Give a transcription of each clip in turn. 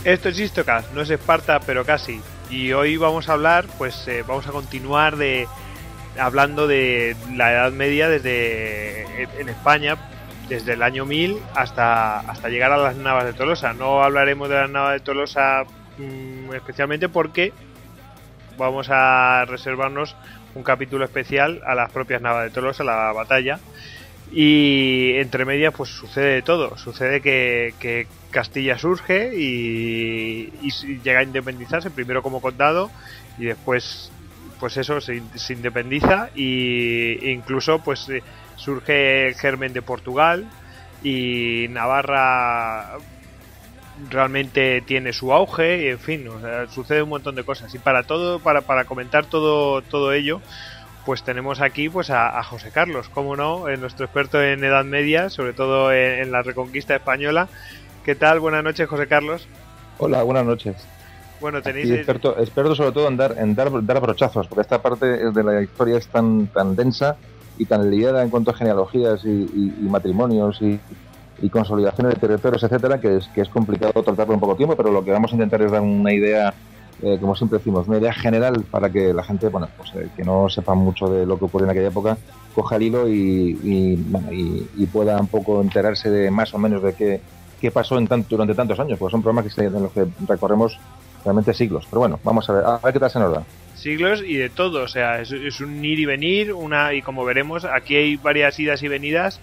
Esto es Histocast, no es Esparta, pero casi. Y hoy vamos a hablar, vamos a continuar hablando de la Edad Media en España, desde el año 1000 hasta llegar a las Navas de Tolosa. No hablaremos de las Navas de Tolosa especialmente porque vamos a reservarnos un capítulo especial a las propias Navas de Tolosa, la batalla. Y entre medias pues sucede de todo. Sucede que Castilla surge y llega a independizarse, primero como condado y después pues eso se independiza, y incluso surge el germen de Portugal, y Navarra realmente tiene su auge, y en fin, o sea, sucede un montón de cosas. Y para comentar todo ello, pues tenemos aquí a José Carlos, cómo no, nuestro experto en Edad Media, sobre todo en la Reconquista española. ¿Qué tal? Buenas noches, José Carlos. Hola, buenas noches. Bueno, tenéis experto sobre todo en dar brochazos, porque esta parte de la historia es tan densa y tan liada en cuanto a genealogías y matrimonios y consolidaciones de territorios, etcétera, que es complicado tratarlo en poco tiempo, pero lo que vamos a intentar es dar una idea, como siempre decimos, una idea general para que la gente, que no sepa mucho de lo que ocurrió en aquella época, coja el hilo y pueda un poco enterarse de más o menos de qué pasó durante tantos años, porque son programas en los que recorremos realmente siglos. Pero bueno, vamos a ver qué tal se nos da. Siglos y de todo, o sea, es un ir y venir, y como veremos, aquí hay varias idas y venidas.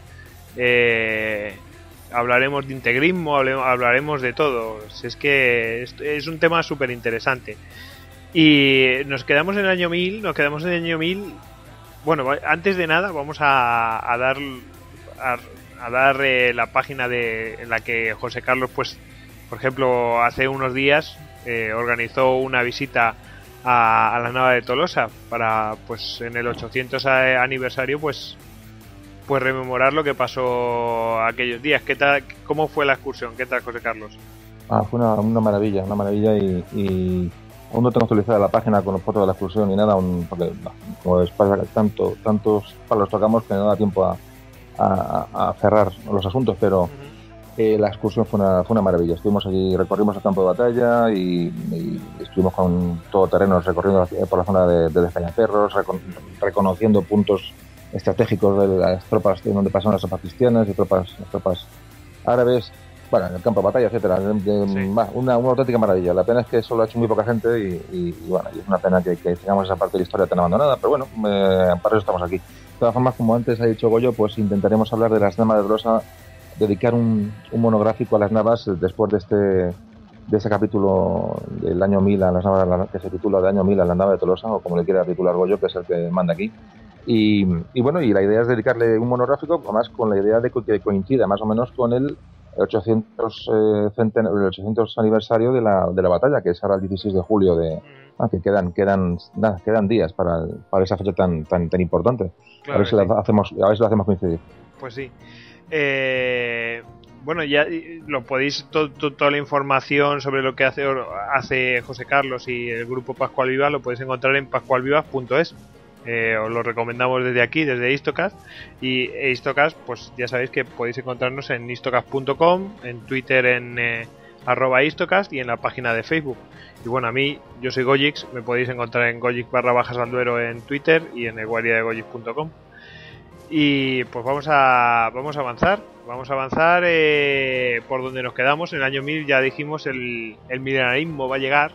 Hablaremos de integrismo, hablaremos de todo. Es que es un tema súper interesante. Y nos quedamos en el año 1000. Bueno, antes de nada vamos a dar la página en la que José Carlos, por ejemplo, hace unos días organizó una visita a la Nava de Tolosa para, en el 800 aniversario, rememorar lo que pasó aquellos días. ¿Qué tal? ¿Cómo fue la excursión? ¿Qué tal, José Carlos? Fue una maravilla y aún no tengo actualizada la página con las fotos de la excursión ni nada, porque como tantos palos tocamos que no da tiempo a cerrar los asuntos, pero la excursión fue una maravilla. Estuvimos allí, recorrimos el campo de batalla y estuvimos con todoterrenos recorriendo por la zona de Despeñaperros, reconociendo puntos estratégicos de las tropas donde pasaron las tropas cristianas y las tropas árabes, en el campo de batalla, etcétera. Una auténtica maravilla. La pena es que eso lo ha hecho muy poca gente y es una pena que tengamos esa parte de la historia tan abandonada, pero bueno, para eso estamos aquí. De todas formas, como antes ha dicho Goyo, intentaremos hablar de las Navas de Tolosa, dedicar un monográfico a las Navas después de ese capítulo del año 1000 a las Navas, que se titula de año 1000 a la Nava de Tolosa, o como le quiera titular Goyo, que es el que manda aquí. Y la idea es dedicarle un monográfico, además con la idea de que coincida más o menos con el 800 aniversario de la batalla, que es ahora el 16 de julio que quedan días para esa fecha tan importante. Claro, a ver si lo hacemos coincidir. Pues sí. Bueno, ya lo podéis, toda la información sobre lo que hace José Carlos y el grupo Pascual Viva lo podéis encontrar en pascualvivas.es. Os lo recomendamos desde aquí, desde Histocast. Y Histocast, ya sabéis que podéis encontrarnos en histocast.com, en Twitter en @Histocast y en la página de Facebook. Y bueno, yo soy Gojix, me podéis encontrar en Gojix_Alduero en Twitter y en elguardiadegojix.com. Y pues vamos a avanzar por donde nos quedamos. En el año 1000 ya dijimos el milenarismo va a llegar,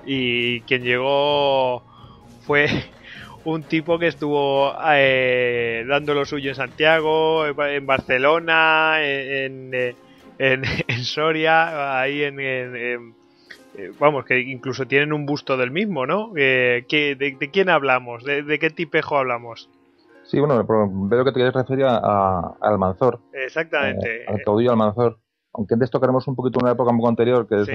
y quien llegó fue un tipo que estuvo dando lo suyo en Santiago, en Barcelona, en Soria, ahí vamos, que incluso tienen un busto del mismo, ¿no? ¿De quién hablamos? ¿De qué tipejo hablamos? Sí, bueno, veo que te quieres referir a Almanzor. Exactamente. Al caudillo Almanzor. Aunque antes tocaremos un poquito una época un poco anterior, que es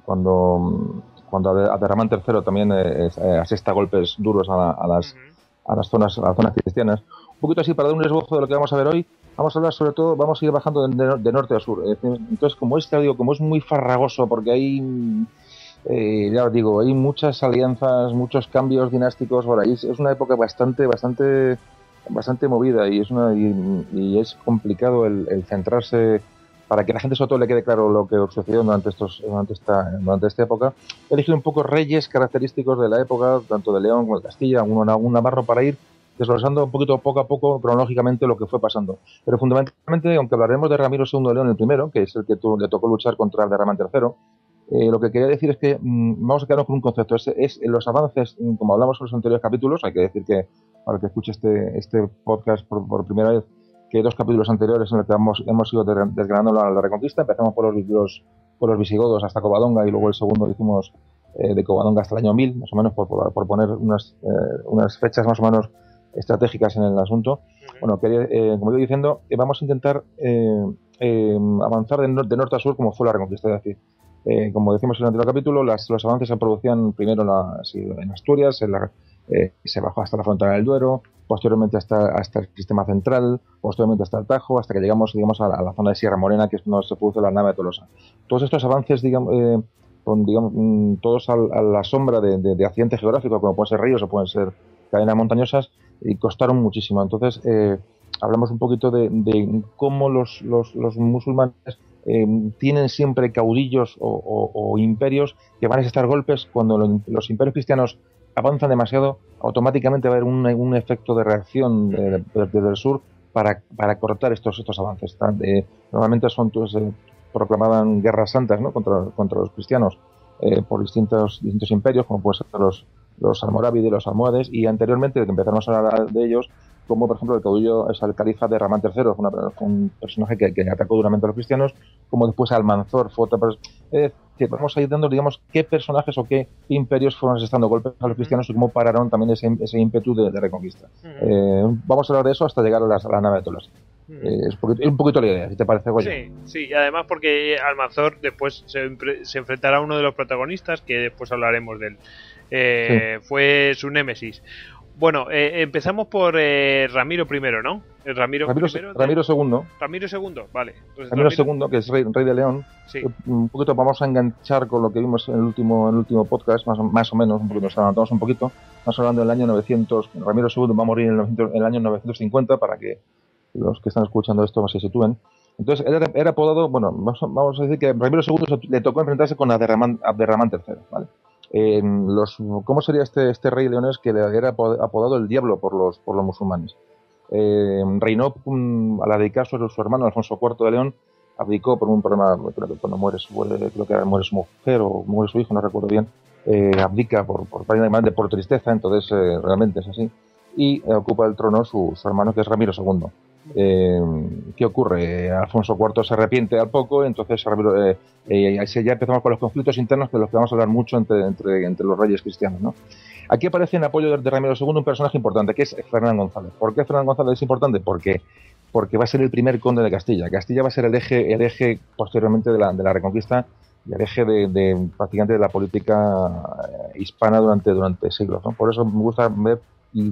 cuando Abderramán III también asesta golpes duros a las zonas cristianas. Un poquito así para dar un esbozo de lo que vamos a ver hoy. Vamos a hablar sobre todo, vamos a ir bajando de norte a sur. Entonces, como como es muy farragoso, porque hay, ya os digo, hay muchas alianzas, muchos cambios dinásticos por ahí. Es una época bastante movida y es complicado el centrarse para que la gente sobre todo le quede claro lo que sucedió durante esta época. He elegido un poco reyes característicos de la época, tanto de León como de Castilla, un Navarro, para ir desglosando un poquito poco a poco cronológicamente lo que fue pasando. Pero fundamentalmente, aunque hablaremos de Ramiro II de León el primero, que es el que le tocó luchar contra el de Ramán III, lo que quería decir es que vamos a quedarnos con un concepto. Es los avances, como hablamos en los anteriores capítulos, hay que decir que para el que escuche este podcast por primera vez, que hay 2 capítulos anteriores en los que hemos ido desgranando la Reconquista. Empezamos por los visigodos hasta Covadonga y luego el segundo lo hicimos de Covadonga hasta el año 1000, más o menos, por poner unas fechas más o menos estratégicas en el asunto. Bueno, como iba diciendo, vamos a intentar avanzar de norte a sur como fue la Reconquista. Es decir, como decimos en el anterior capítulo, los avances se producían primero en Asturias, se bajó hasta la frontera del Duero, posteriormente hasta el sistema central, posteriormente hasta el Tajo, hasta que llegamos a la zona de Sierra Morena, que es donde se produce la nave de Tolosa. Todos estos avances, todos a la sombra de accidentes geográficos, como pueden ser ríos o pueden ser cadenas montañosas, y costaron muchísimo. Entonces, hablamos un poquito de cómo los musulmanes tienen siempre caudillos o imperios que van a estar golpes. Cuando los imperios cristianos avanzan demasiado, automáticamente va a haber un efecto de reacción desde el sur para cortar estos avances. Normalmente proclamaban guerras santas, ¿no?, contra los cristianos por distintos imperios, como pueden ser los almorávides, los almohades, y anteriormente, que empezamos a hablar de ellos, como por ejemplo el caudillo es el califa de Ramán III, fue un personaje que atacó duramente a los cristianos, como después Almanzor fue otra persona. Es decir, vamos a ir dando, digamos, qué personajes o qué imperios fueron asestando golpes a los cristianos y cómo pararon también ese ímpetu de reconquista. Vamos a hablar de eso hasta llegar a la nave de Tolosa. Es un poquito la idea, si te parece, Goyo. Sí, y además porque Almanzor después se enfrentará a uno de los protagonistas, que después hablaremos de él. Fue su némesis. Bueno, empezamos por Ramiro I, ¿no? Ramiro II. Ramiro II, vale. Entonces, Ramiro II, que es rey de León. Sí. Un poquito vamos a enganchar con lo que vimos en el último podcast, más o menos, un poquito, nos adelantamos un poquito. Estamos hablando del año 900. Ramiro II va a morir en el año 950, para que los que están escuchando esto se sitúen. Entonces, él era apodado, bueno, vamos a decir que Ramiro II le tocó enfrentarse con Abderramán III, ¿vale? ¿Cómo sería este rey leonés que le era apodado el Diablo por los musulmanes? Reinó al abdicar su hermano Alfonso IV de León, abdicó por un problema, creo que cuando muere su mujer o muere su hijo, no recuerdo bien, abdica por tristeza, entonces realmente es así, y ocupa el trono su hermano, que es Ramiro II. ¿Qué ocurre? Alfonso IV se arrepiente al poco, entonces ya empezamos con los conflictos internos, de los que vamos a hablar mucho entre los reyes cristianos, ¿no? Aquí aparece en apoyo de Ramiro II un personaje importante, que es Fernán González. ¿Por qué Fernán González es importante? Porque va a ser el primer conde de Castilla. Castilla va a ser el eje posteriormente de la Reconquista y el eje prácticamente de la política hispana durante siglos, ¿no? Por eso me gusta ver y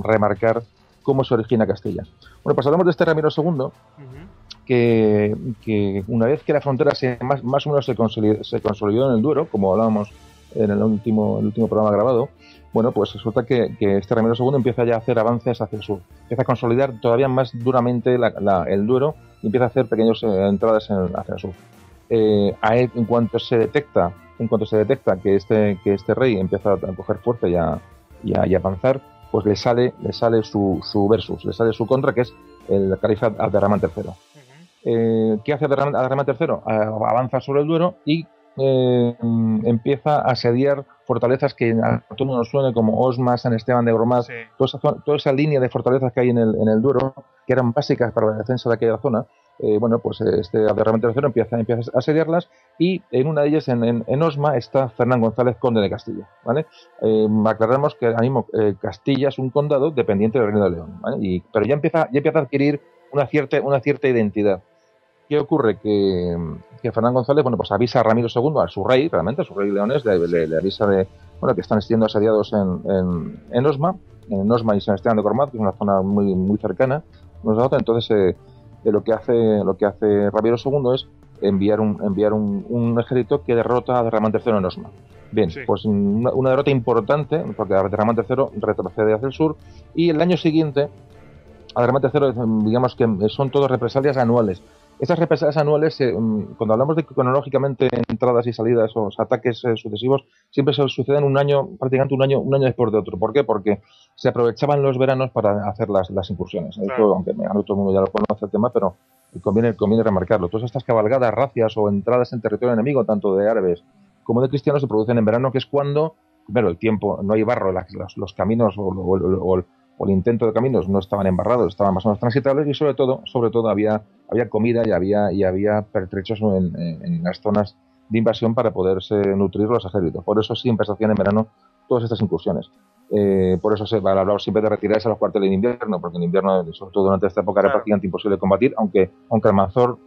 remarcar cómo se origina Castilla. Bueno, pues hablamos de este Ramiro II, que una vez que la frontera más o menos se consolidó en el Duero, como hablábamos en el último programa grabado, bueno, pues resulta que este Ramiro II empieza ya a hacer avances hacia el sur, empieza a consolidar todavía más duramente el Duero y empieza a hacer pequeñas entradas hacia el sur. En cuanto se detecta que este rey empieza a coger fuerza y a avanzar, pues le sale su versus, le sale su contra, que es el califa Abderramán III. ¿Qué hace Abderramán III? Avanza sobre el Duero y empieza a asediar fortalezas que a todo el mundo nos suene, como Osma, San Esteban de Gormaz, sí. Toda esa línea de fortalezas que hay en el Duero, que eran básicas para la defensa de aquella zona. Bueno, pues este Abderramán III empieza a asediarlas, y en una de ellas, en Osma, está Fernán González, conde de Castilla, ¿vale? Aclaramos que ahora mismo Castilla es un condado dependiente del Reino de León, ¿vale? Pero ya empieza a adquirir una cierta identidad. ¿Qué ocurre? Que Fernán González, bueno, pues avisa a Ramiro II, a su rey leonés, le avisa de bueno, que están siendo asediados en Osma, y San Esteban de Cormaz, que es una zona muy, muy cercana. Entonces, lo que hace Ramiro II es enviar un ejército que derrota a Derramán III en Osma. Bien, sí. Pues una derrota importante, porque Derramán III retrocede hacia el sur, y el año siguiente, a Derramán III, digamos que son todas represalias anuales. Estas represalias anuales, cuando hablamos de cronológicamente entradas y salidas o ataques sucesivos, siempre se suceden prácticamente un año después de otro. ¿Por qué? Porque se aprovechaban los veranos para hacer las incursiones. Claro. Esto, aunque todo el mundo ya lo conoce el tema, pero conviene remarcarlo. Todas estas cabalgadas, racias o entradas en territorio enemigo, tanto de árabes como de cristianos, se producen en verano, que es cuando, primero, el tiempo, no hay barro, los caminos o el intento de caminos no estaban embarrados, estaban más o menos transitables, y sobre todo había comida y había pertrechos en las zonas de invasión para poderse nutrir los ejércitos. Por eso siempre se hacían en verano todas estas incursiones. Por eso se va a hablar siempre de retirarse a los cuarteles en invierno, porque en invierno, sobre todo durante esta época, era prácticamente imposible combatir, aunque Almanzor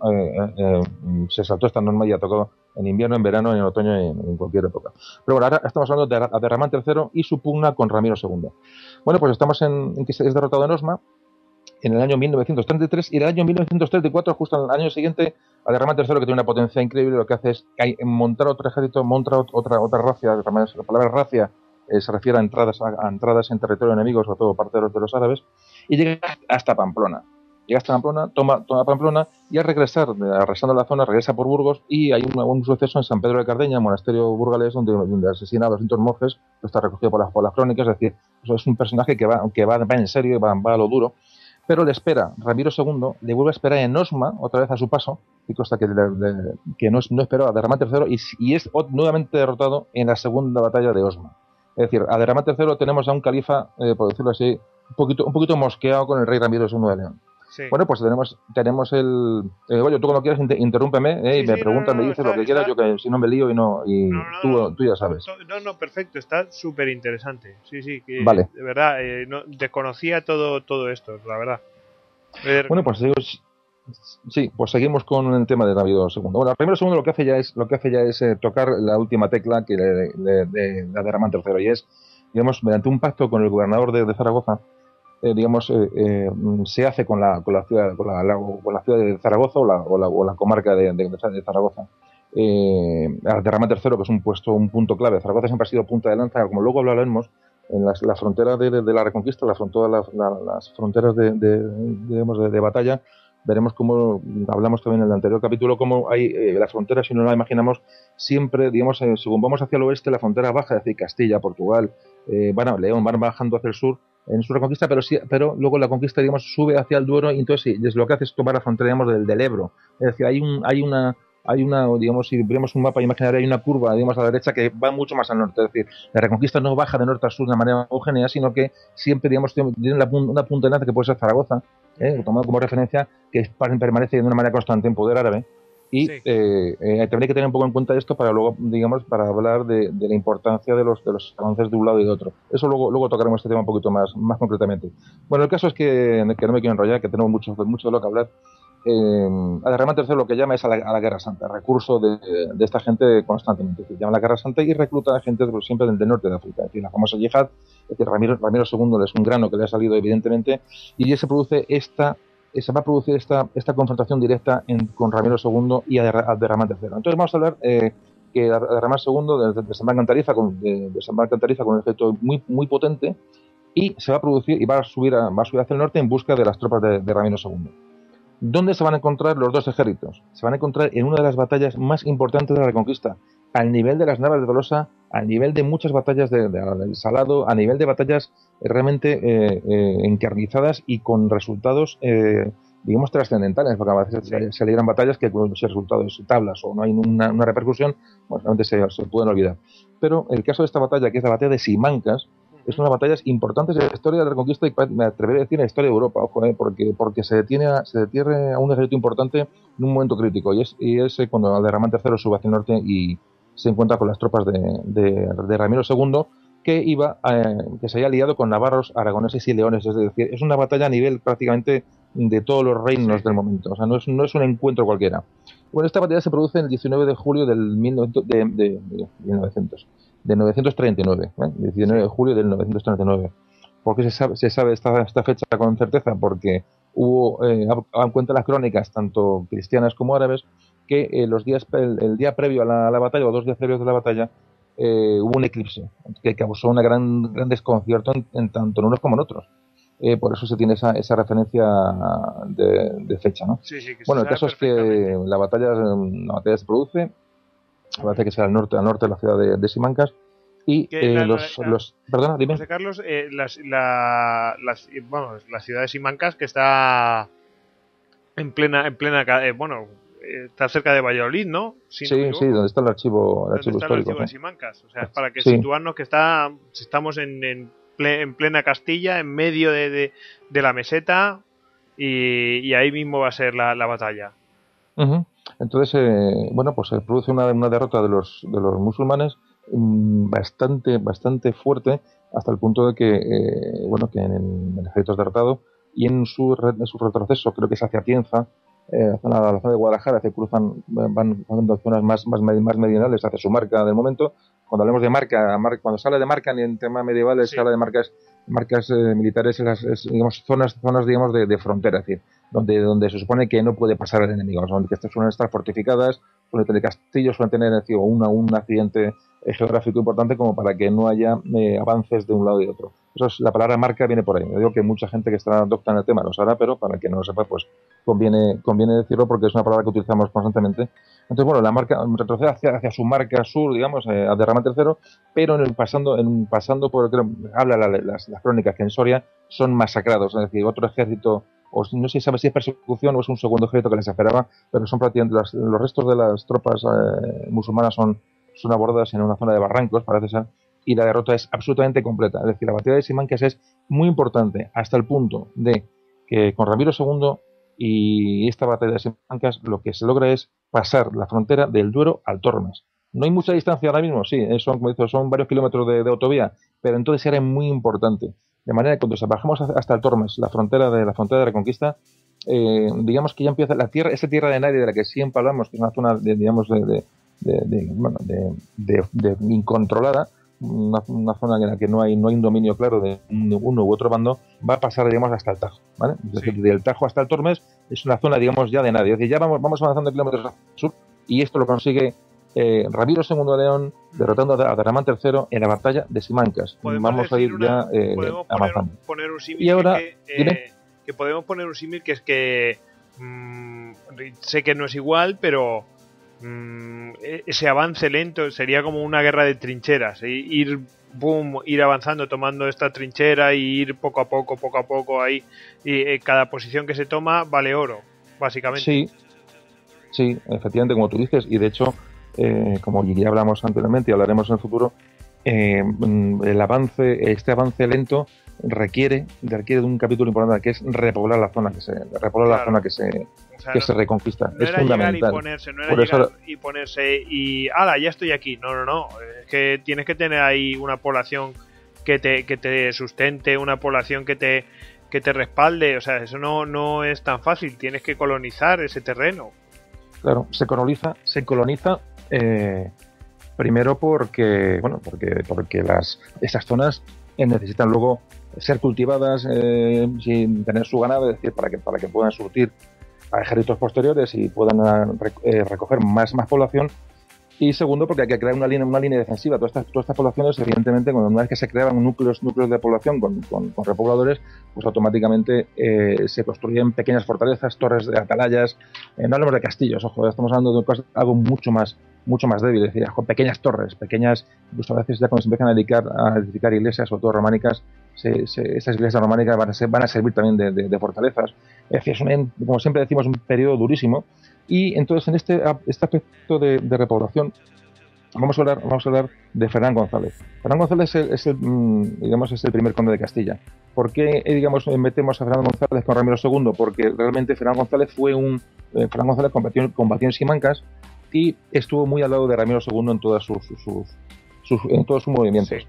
se saltó esta norma y ha tocado en invierno, en verano, en otoño, en cualquier época. Pero bueno, ahora estamos hablando de Derramán III y su pugna con Ramiro II. Bueno, pues estamos en que es derrotado en Osma en el año 1933, y en el año 1934, justo en el año siguiente, Derramán III, que tiene una potencia increíble, lo que hace es montar otro ejército, monta otra racia. La palabra racia se refiere a entradas en territorio enemigo, sobre todo parte de los árabes, y llega hasta Pamplona. Toma Pamplona, y al regresar, arrasando la zona, regresa por Burgos, y hay un suceso en San Pedro de Cardeña, monasterio burgalés, donde asesina a 200 monjes. Esto está recogido por las crónicas. Es decir, eso es un personaje que va en serio, va a lo duro. Pero le espera, Ramiro II le vuelve a esperar en Osma, otra vez a su paso, y cosa que no esperó a Derramán III, y es nuevamente derrotado en la segunda batalla de Osma. Es decir, a Derramán III tenemos a un califa, por decirlo así, un poquito mosqueado con el rey Ramiro II de León. Sí. Bueno, pues tenemos el... oye, tú cuando quieras interrúmpeme, y me preguntas, me dices lo que quieras, yo que si no me lío tú ya sabes. No, perfecto, está súper interesante. Sí, que vale. De verdad, desconocía todo esto, la verdad. Bueno, pues pues seguimos con el tema de Ramiro II. Bueno, Ramiro II lo que hace ya es tocar la última tecla que de Derramán III, y es, digamos, mediante un pacto con el gobernador de Zaragoza, se hace con la ciudad de Zaragoza o la comarca de Zaragoza. Derramán III, que es un punto clave. Zaragoza siempre ha sido punta de lanza, como luego hablaremos, en las fronteras de la Reconquista, las fronteras de batalla. Veremos cómo, hablamos también en el anterior capítulo, cómo hay las fronteras, si no la imaginamos, siempre, según vamos hacia el oeste, la frontera baja, es decir, Castilla, Portugal, León, van bajando hacia el sur en su reconquista, pero luego la conquista, sube hacia el Duero, y entonces lo que hace es tomar la frontera, del Ebro. Es decir, hay una, si vemos un mapa imaginario, hay una curva, a la derecha, que va mucho más al norte. Es decir, la reconquista no baja de norte a sur de manera homogénea, sino que siempre, tiene una punta de lanza, que puede ser Zaragoza, tomado como referencia, que permanece de una manera constante en poder árabe. Y sí. También hay que tener un poco en cuenta esto para luego, para hablar de la importancia de los avances de un lado y de otro. Eso luego tocaremos este tema un poquito más concretamente. Bueno, el caso es que no me quiero enrollar, que tenemos mucho de lo que hablar. A Derramán III lo que llama es a la Guerra Santa, recurso de esta gente constantemente. Es decir, llama a la Guerra Santa y recluta a gente siempre del norte de África. Es decir, la famosa yihad. Es decir, Ramiro II es un grano que le ha salido, evidentemente, y ya se va a producir esta confrontación directa con Ramiro II y a Derramán III. Entonces vamos a hablar que a Derramán II desembarca en Tarifa con un ejército muy, muy potente, y se va a producir y va a subir hacia el norte en busca de las tropas de Ramiro II. ¿Dónde se van a encontrar los dos ejércitos? Se van a encontrar en una de las batallas más importantes de la Reconquista, al nivel de las Navas de Tolosa, al nivel de muchas batallas del Salado, a nivel de batallas realmente encarnizadas y con resultados, trascendentales, porque a veces se libran batallas que con resultados tablas o no hay una repercusión, pues realmente se pueden olvidar. Pero el caso de esta batalla, que es la batalla de Simancas, es una de las batallas importantes de la historia de la Reconquista, y me atreveré a decir en la historia de Europa, porque se detiene a un ejército importante en un momento crítico, y es cuando Derramán III sube hacia el norte y se encuentra con las tropas de Ramiro II, que se había aliado con navarros, aragoneses y leones. Es decir, es una batalla a nivel prácticamente de todos los reinos del momento. O sea, no es un encuentro cualquiera. Bueno, esta batalla se produce el 19 de julio del 1900. de 939, 19 de julio del 939. ¿Por qué se sabe esta fecha con certeza? Porque hubo, en cuenta las crónicas, tanto cristianas como árabes, que el día previo a la batalla, o 2 días previos de la batalla, hubo un eclipse que causó una gran desconcierto en tanto en unos como en otros. Por eso se tiene esa referencia de fecha, ¿no? Sí, que bueno, el caso es que la batalla se produce, parece que sea al norte de la ciudad de Simancas, y perdona, dime. José Carlos, la ciudad de Simancas, que está en plena está cerca de Valladolid, ¿no? Sí, donde está el archivo histórico. De Simancas. O sea, para que situarnos que estamos en plena Castilla, en medio de la meseta, y ahí mismo va a ser la batalla. Uh-huh. Entonces, pues se produce una derrota de los musulmanes bastante fuerte, hasta el punto de que en el ejército es derrotado, y en su retroceso, creo que es hacia Tienza, la zona de Guadalajara, se cruzan, van haciendo zonas más meridionales hacia su marca del momento. Cuando hablemos de marca, cuando se habla de marca en temas medievales, se habla de marcas militares, digamos, zonas digamos de frontera, es decir, donde se supone que no puede pasar el enemigo, donde que suelen estar fortificadas, suelen tener castillos, suelen tener un accidente geográfico importante como para que no haya avances de un lado y de otro. La palabra marca viene por ahí. Yo digo que mucha gente que está docta en el tema lo sabrá, pero para que no lo sepa, pues conviene decirlo, porque es una palabra que utilizamos constantemente. Entonces, la marca retrocede hacia su marca sur, digamos, a Derramante III, pero pasando por, habla las crónicas que en Soria son masacrados, es decir, otro ejército, no se sabe si es persecución o es un segundo ejército que les esperaba, pero son prácticamente los restos de las tropas musulmanas son abordadas en una zona de barrancos, parece ser, y la derrota es absolutamente completa. Es decir, la batalla de Simancas es muy importante, hasta el punto de que con Ramiro II y esta batalla de Simancas lo que se logra es pasar la frontera del Duero al Tormes. No hay mucha distancia ahora mismo, sí, son varios kilómetros de autovía, pero entonces era muy importante. De manera que cuando bajamos hasta el Tormes, la frontera de Reconquista, digamos que ya empieza la tierra, esa tierra de nadie de la que siempre hablamos, que es una zona de incontrolada, una zona en la que no hay un dominio claro de uno u otro bando, va a pasar, digamos, hasta el Tajo, ¿vale? Es decir, del Tajo hasta el Tormes es una zona, digamos, ya de nadie. Es decir, ya vamos avanzando kilómetros hacia el sur, y esto lo consigue Ramiro II de León derrotando a Derramán III en la batalla de Simancas. Vamos a ir ya avanzando. Poner un símil y ahora, que podemos poner un símil que es que sé que no es igual, pero ese avance lento sería como una guerra de trincheras, ir avanzando, tomando esta trinchera, y ir poco a poco ahí, y cada posición que se toma vale oro, básicamente. Sí, efectivamente, como tú dices, y de hecho, como ya hablamos anteriormente y hablaremos en el futuro, este avance lento requiere de un capítulo importante, que es repoblar la zona que se reconquista. No es fundamental. Llegar y ponerse y ¡hala! Ya estoy aquí. No. Es que tienes que tener ahí una población que te sustente, una población que te respalde. O sea, eso no es tan fácil. Tienes que colonizar ese terreno. Claro, se coloniza primero porque esas zonas necesitan luego ser cultivadas sin tener su ganado, es decir, para que puedan surtir a ejércitos posteriores y puedan recoger más población. Y segundo, porque hay que crear una línea defensiva. Todas estas poblaciones, evidentemente, una vez que se creaban núcleos de población con repobladores, pues automáticamente se construyen pequeñas fortalezas, torres de atalayas. No hablamos de castillos, ojo, estamos hablando de algo mucho más débil, es decir, con pequeñas torres, incluso a veces ya cuando se empiezan a edificar iglesias, sobre todo románicas, esas iglesias románicas van a servir también de fortalezas. Es decir, como siempre decimos, un periodo durísimo. Y entonces en este aspecto de repoblación vamos a hablar de Fernán González. Fernán González es el primer conde de Castilla. ¿Por qué metemos a Fernán González con Ramiro II? Porque realmente Fernán González combatió en Simancas y estuvo muy al lado de Ramiro II en todos sus movimientos. Sí.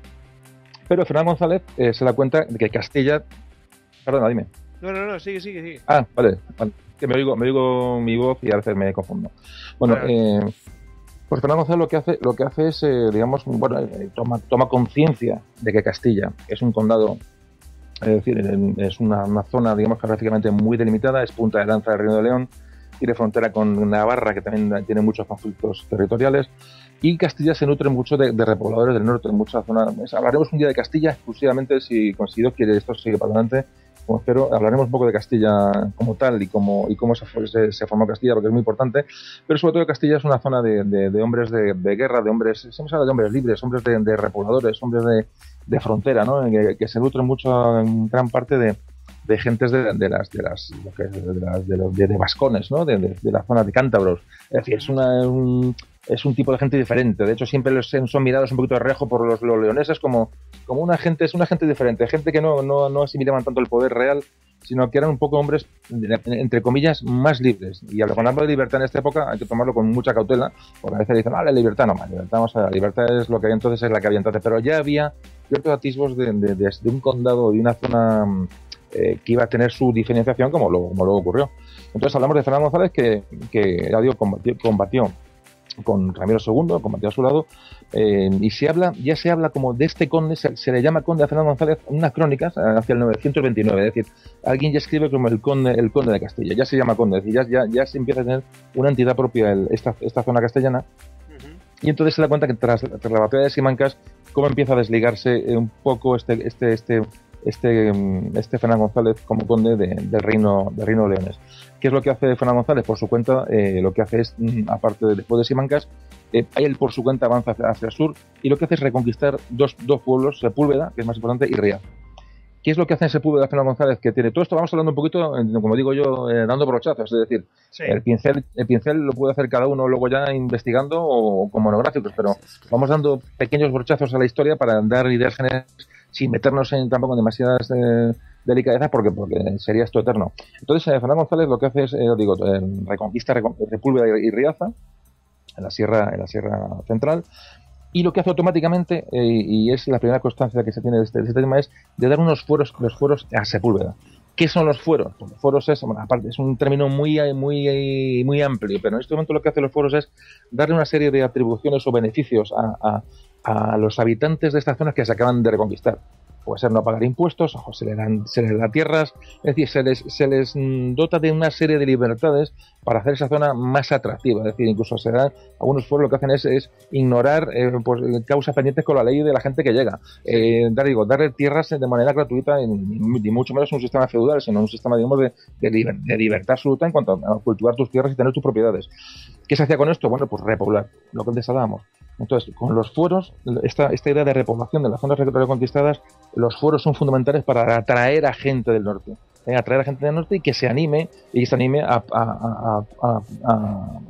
Pero Fernán González se da cuenta de que Castilla... Perdona, dime. No, sigue. Ah, vale. Que me oigo mi voz y a veces me confundo. Bueno, Pues Fernando González lo que hace es, digamos, bueno, toma conciencia de que Castilla es un condado, es decir, es una zona, digamos, geográficamente muy delimitada, es punta de lanza del Reino de León, tiene frontera con Navarra, que también tiene muchos conflictos territoriales, y Castilla se nutre mucho de repobladores del norte, en muchas zonas. Hablaremos un día de Castilla exclusivamente, si Dios quiere esto sigue para adelante, como espero. Hablaremos un poco de Castilla como tal y cómo se formó Castilla, porque es muy importante, pero sobre todo Castilla es una zona de hombres de guerra, de hombres, siempre se habla de hombres libres, hombres de repobladores, hombres de frontera, ¿no? Que se nutren mucho en gran parte de gentes de vascones, ¿no? De la zona de cántabros. Es decir, es un tipo de gente diferente. De hecho, siempre son mirados un poquito de reojo por los leoneses como una gente, es una gente diferente, gente que no asimilaban tanto el poder real, sino que eran un poco hombres, entre comillas, más libres. Y cuando hablo de libertad en esta época hay que tomarlo con mucha cautela, porque a veces dicen, la libertad no, la libertad es lo que había entonces, es la que había entonces, pero ya había ciertos atisbos de un condado, de una zona que iba a tener su diferenciación como luego ocurrió. Entonces hablamos de Fernando González que ya digo, combatió con Ramiro II, combatió a su lado, y ya se habla como de este conde, se le llama conde a Fernando González en unas crónicas hacia el 929, es decir, alguien ya escribe como el conde de Castilla, ya se llama conde, es decir, ya se empieza a tener una entidad propia esta zona castellana. Y entonces se da cuenta que tras la batalla de Simancas, cómo empieza a desligarse un poco este Fernando González como conde del reino de Leones. ¿Qué es lo que hace Fernando González? Por su cuenta, lo que hace es, aparte de después de Simancas, él por su cuenta avanza hacia el sur y lo que hace es reconquistar dos pueblos, Sepúlveda, que es más importante, y Riaz. ¿Qué es lo que hace en Sepúlveda Fernando González? Que tiene todo esto, vamos hablando un poquito, como digo yo, dando brochazos, es decir, sí. el pincel lo puede hacer cada uno luego ya investigando o con monográficos, pero vamos dando pequeños brochazos a la historia para dar ideas generales sin meternos tampoco en demasiadas delicadezas porque sería esto eterno. Entonces Fernando González lo que hace es, reconquista Sepúlveda y Riaza en la sierra central. Y lo que hace automáticamente, y es la primera constancia que se tiene de este tema, es de dar los fueros a Sepúlveda. ¿Qué son los fueros? Pues los fueros aparte, es un término muy amplio, pero en este momento lo que hacen los fueros es darle una serie de atribuciones o beneficios a los habitantes de estas zonas que se acaban de reconquistar. Puede ser no pagar impuestos, o se les da tierras, es decir, se les dota de una serie de libertades para hacer esa zona más atractiva. Es decir, incluso se dan, algunos pueblos lo que hacen es ignorar causas pendientes con la ley de la gente que llega. Darle tierras de manera gratuita, y mucho menos un sistema feudal, sino un sistema, digamos, de libertad absoluta en cuanto a cultivar tus tierras y tener tus propiedades. ¿Qué se hacía con esto? Bueno, pues repoblar, lo que antes hablábamos. Entonces, con los fueros, esta idea de repoblación de las zonas reconquistadas, los fueros son fundamentales para atraer a gente del norte. Y que se anime a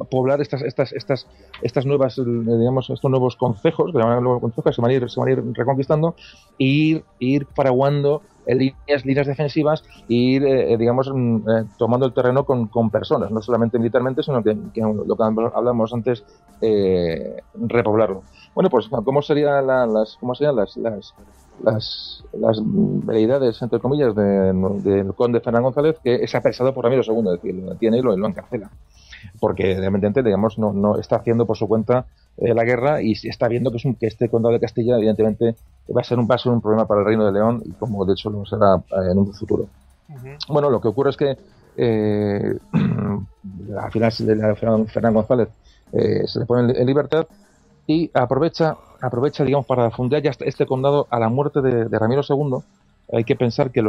poblar estas nuevas, digamos, estos nuevos concejos, que llaman nuevos concejos, que se van a ir reconquistando, e ir fraguando líneas defensivas y tomando el terreno con personas, no solamente militarmente, sino que lo que hablamos antes, repoblarlo. Bueno, pues ¿cómo serían las veleidades, entre comillas, del conde Fernando González, que es apresado por Ramiro II, es decir, lo detiene y lo encarcela? Porque evidentemente, digamos, no está haciendo por su cuenta la guerra y está viendo que este condado de Castilla evidentemente va a ser un problema para el Reino de León, y como de hecho lo será en un futuro. Bueno, lo que ocurre es que al final Fernando González se le pone en libertad y aprovecha, digamos, para fundar ya este condado a la muerte de Ramiro II. Hay que pensar que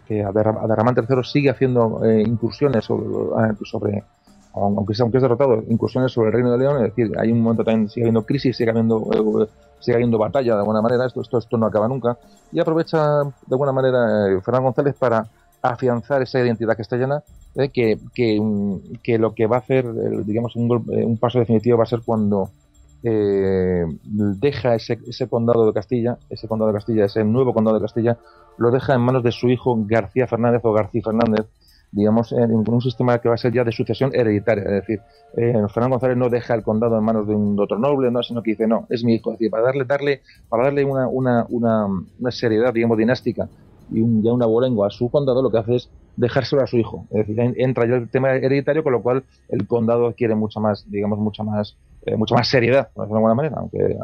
que Abderramán III sigue haciendo incursiones sobre aunque es derrotado, incursiones sobre el Reino de León. Es decir, hay un momento también, sigue habiendo crisis, sigue habiendo batalla de alguna manera, esto no acaba nunca, y aprovecha de alguna manera Fernando González para afianzar esa identidad castellana, que lo que va a hacer, digamos, un paso definitivo va a ser cuando deja ese condado de Castilla, ese nuevo condado de Castilla, lo deja en manos de su hijo García Fernández o García Fernández, digamos, en un sistema que va a ser ya de sucesión hereditaria. Es decir, Fernando González no deja el condado en manos de un otro noble, no, sino que dice, no, es mi hijo. Es decir, para darle una seriedad, digamos, dinástica y ya una abolengo a su condado, lo que hace es dejárselo a su hijo. Es decir, entra ya el tema hereditario, con lo cual el condado adquiere mucha más mucha más seriedad, de alguna manera, aunque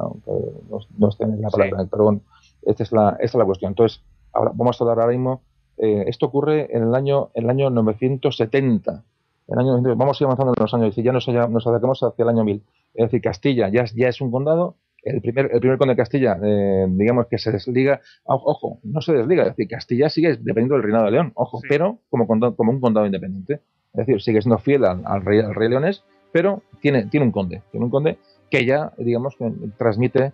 no esté en la palabra. Sí. Pero bueno, esta es la cuestión. Entonces, ahora vamos a hablar ahora mismo. Esto ocurre en el año 970. Vamos a ir avanzando en los años. Ya nos acercamos hacia el año 1000. Es decir, Castilla ya es un condado. El primer conde de Castilla, digamos que se desliga. Ojo, no se desliga. Es decir, Castilla sigue dependiendo del reinado de León. Ojo, sí. Pero como un condado independiente. Es decir, sigue siendo fiel al rey leonés, pero tiene un conde que ya, digamos, que transmite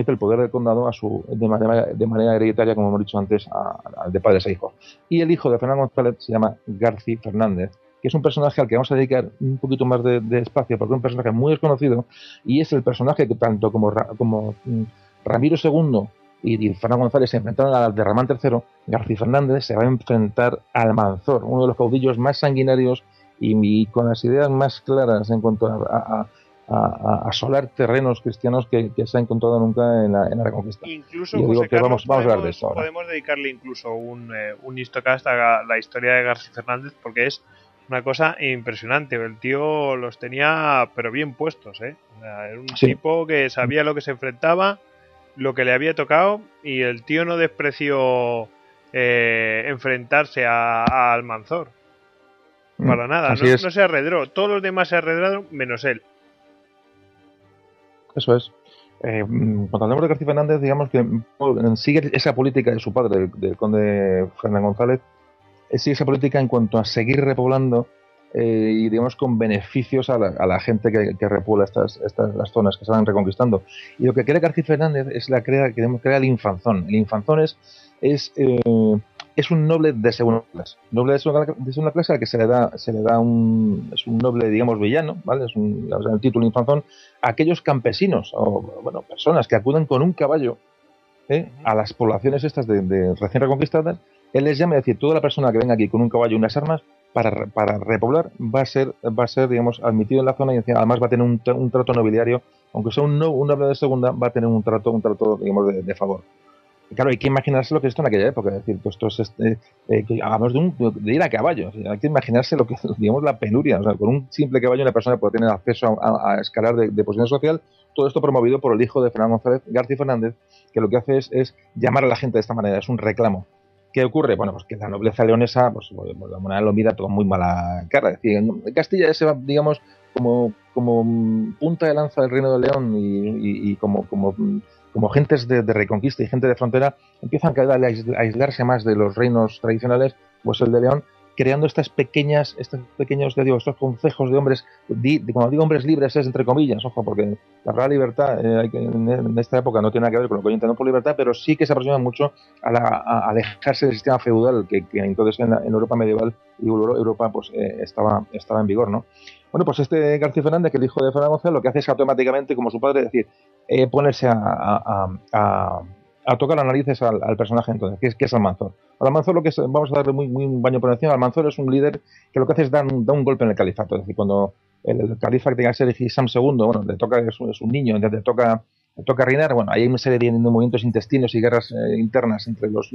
el poder del condado de manera hereditaria, como hemos dicho antes, de padres a hijos. Y el hijo de Fernán González se llama Garci Fernández, que es un personaje al que vamos a dedicar un poquito más de espacio, porque es un personaje muy desconocido, y es el personaje que tanto como Ramiro II y Fernán González se enfrentaron al de Ramán III. Garci Fernández se va a enfrentar al Almanzor, uno de los caudillos más sanguinarios y con las ideas más claras en cuanto a asolar terrenos cristianos que se ha encontrado nunca en la Reconquista. Incluso, José Carlos, vamos a hablar de esto ahora. Podemos dedicarle incluso un histocast a la historia de Garci Fernández, porque es una cosa impresionante. El tío los tenía pero bien puestos, ¿eh? O sea, era un tipo que sabía lo que se enfrentaba, lo que le había tocado, y el tío no despreció enfrentarse a Almanzor. Para nada, no se arredró. Todos los demás se arredraron menos él. Eso es. Cuando hablamos de García Fernández, digamos que sigue esa política de su padre, del conde Fernán González, sigue esa política en cuanto a seguir repoblando y, digamos, con beneficios a la gente que repobla las zonas que se van reconquistando. Y lo que crea García Fernández es crea el infanzón. El infanzón es un noble de segunda clase. Noble de segunda clase al que se le da es un noble, digamos, villano, ¿vale? Es el título infanzón a aquellos campesinos o, bueno, personas que acuden con un caballo a las poblaciones estas de recién reconquistadas. Él les llama, es decir, toda la persona que venga aquí con un caballo y unas armas para repoblar va a ser, digamos, admitido en la zona, y además va a tener un trato nobiliario, aunque sea un noble de segunda, va a tener un trato, digamos, de favor. Claro, hay que imaginarse lo que es esto en aquella época. Es decir, pues esto es hablamos de ir a caballo. O sea, hay que imaginarse lo que, digamos, la penuria. O sea, con un simple caballo una persona puede tener acceso a escalar de posición social. Todo esto promovido por el hijo de Fernán González, García Fernández, que lo que hace es llamar a la gente de esta manera. Es un reclamo. ¿Qué ocurre? Bueno, pues que la nobleza leonesa, pues de alguna manera lo mira todo muy mala cara. Es decir, en Castilla se va, digamos, como punta de lanza del Reino de León y como gentes de reconquista y gente de frontera, empiezan a aislarse más de los reinos tradicionales, pues el de León, creando estos pequeños, estos concejos de hombres, cuando digo hombres libres es entre comillas, ojo, porque la real libertad en esta época no tiene nada que ver con lo que hoy entendemos por libertad, pero sí que se aproxima mucho a alejarse del sistema feudal que entonces en Europa medieval y Europa pues estaba en vigor, ¿no? Bueno, pues este García Fernández, que es el hijo de Fernán González, lo que hace es automáticamente, como su padre, es decir, ponerse a tocar las narices al personaje entonces, que es Almanzor. Almanzor, vamos a darle muy un baño por encima. Almanzor es un líder que lo que hace es dar un golpe en el califato. Es decir, cuando el califa que tenga que ser Hisam II, bueno, es un niño, entonces le toca reinar. Bueno, hay una serie de movimientos intestinos y guerras internas entre los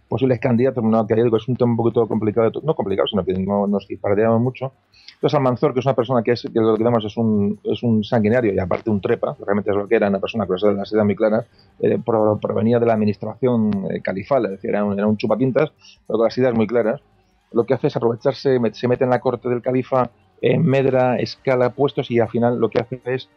posibles candidatos, ¿no? Que hay algo, es un tema un poquito complicado, no complicado, sino que nos dispardeamos mucho. Entonces Almanzor, que es una persona que lo que vemos es un sanguinario y aparte un trepa, realmente es lo que era, una persona con las ideas muy claras, provenía de la administración califal, es decir, era un chupaquintas, pero con las ideas muy claras. Lo que hace es aprovecharse, se mete en la corte del califa, medra, escala puestos y al final lo que hace es,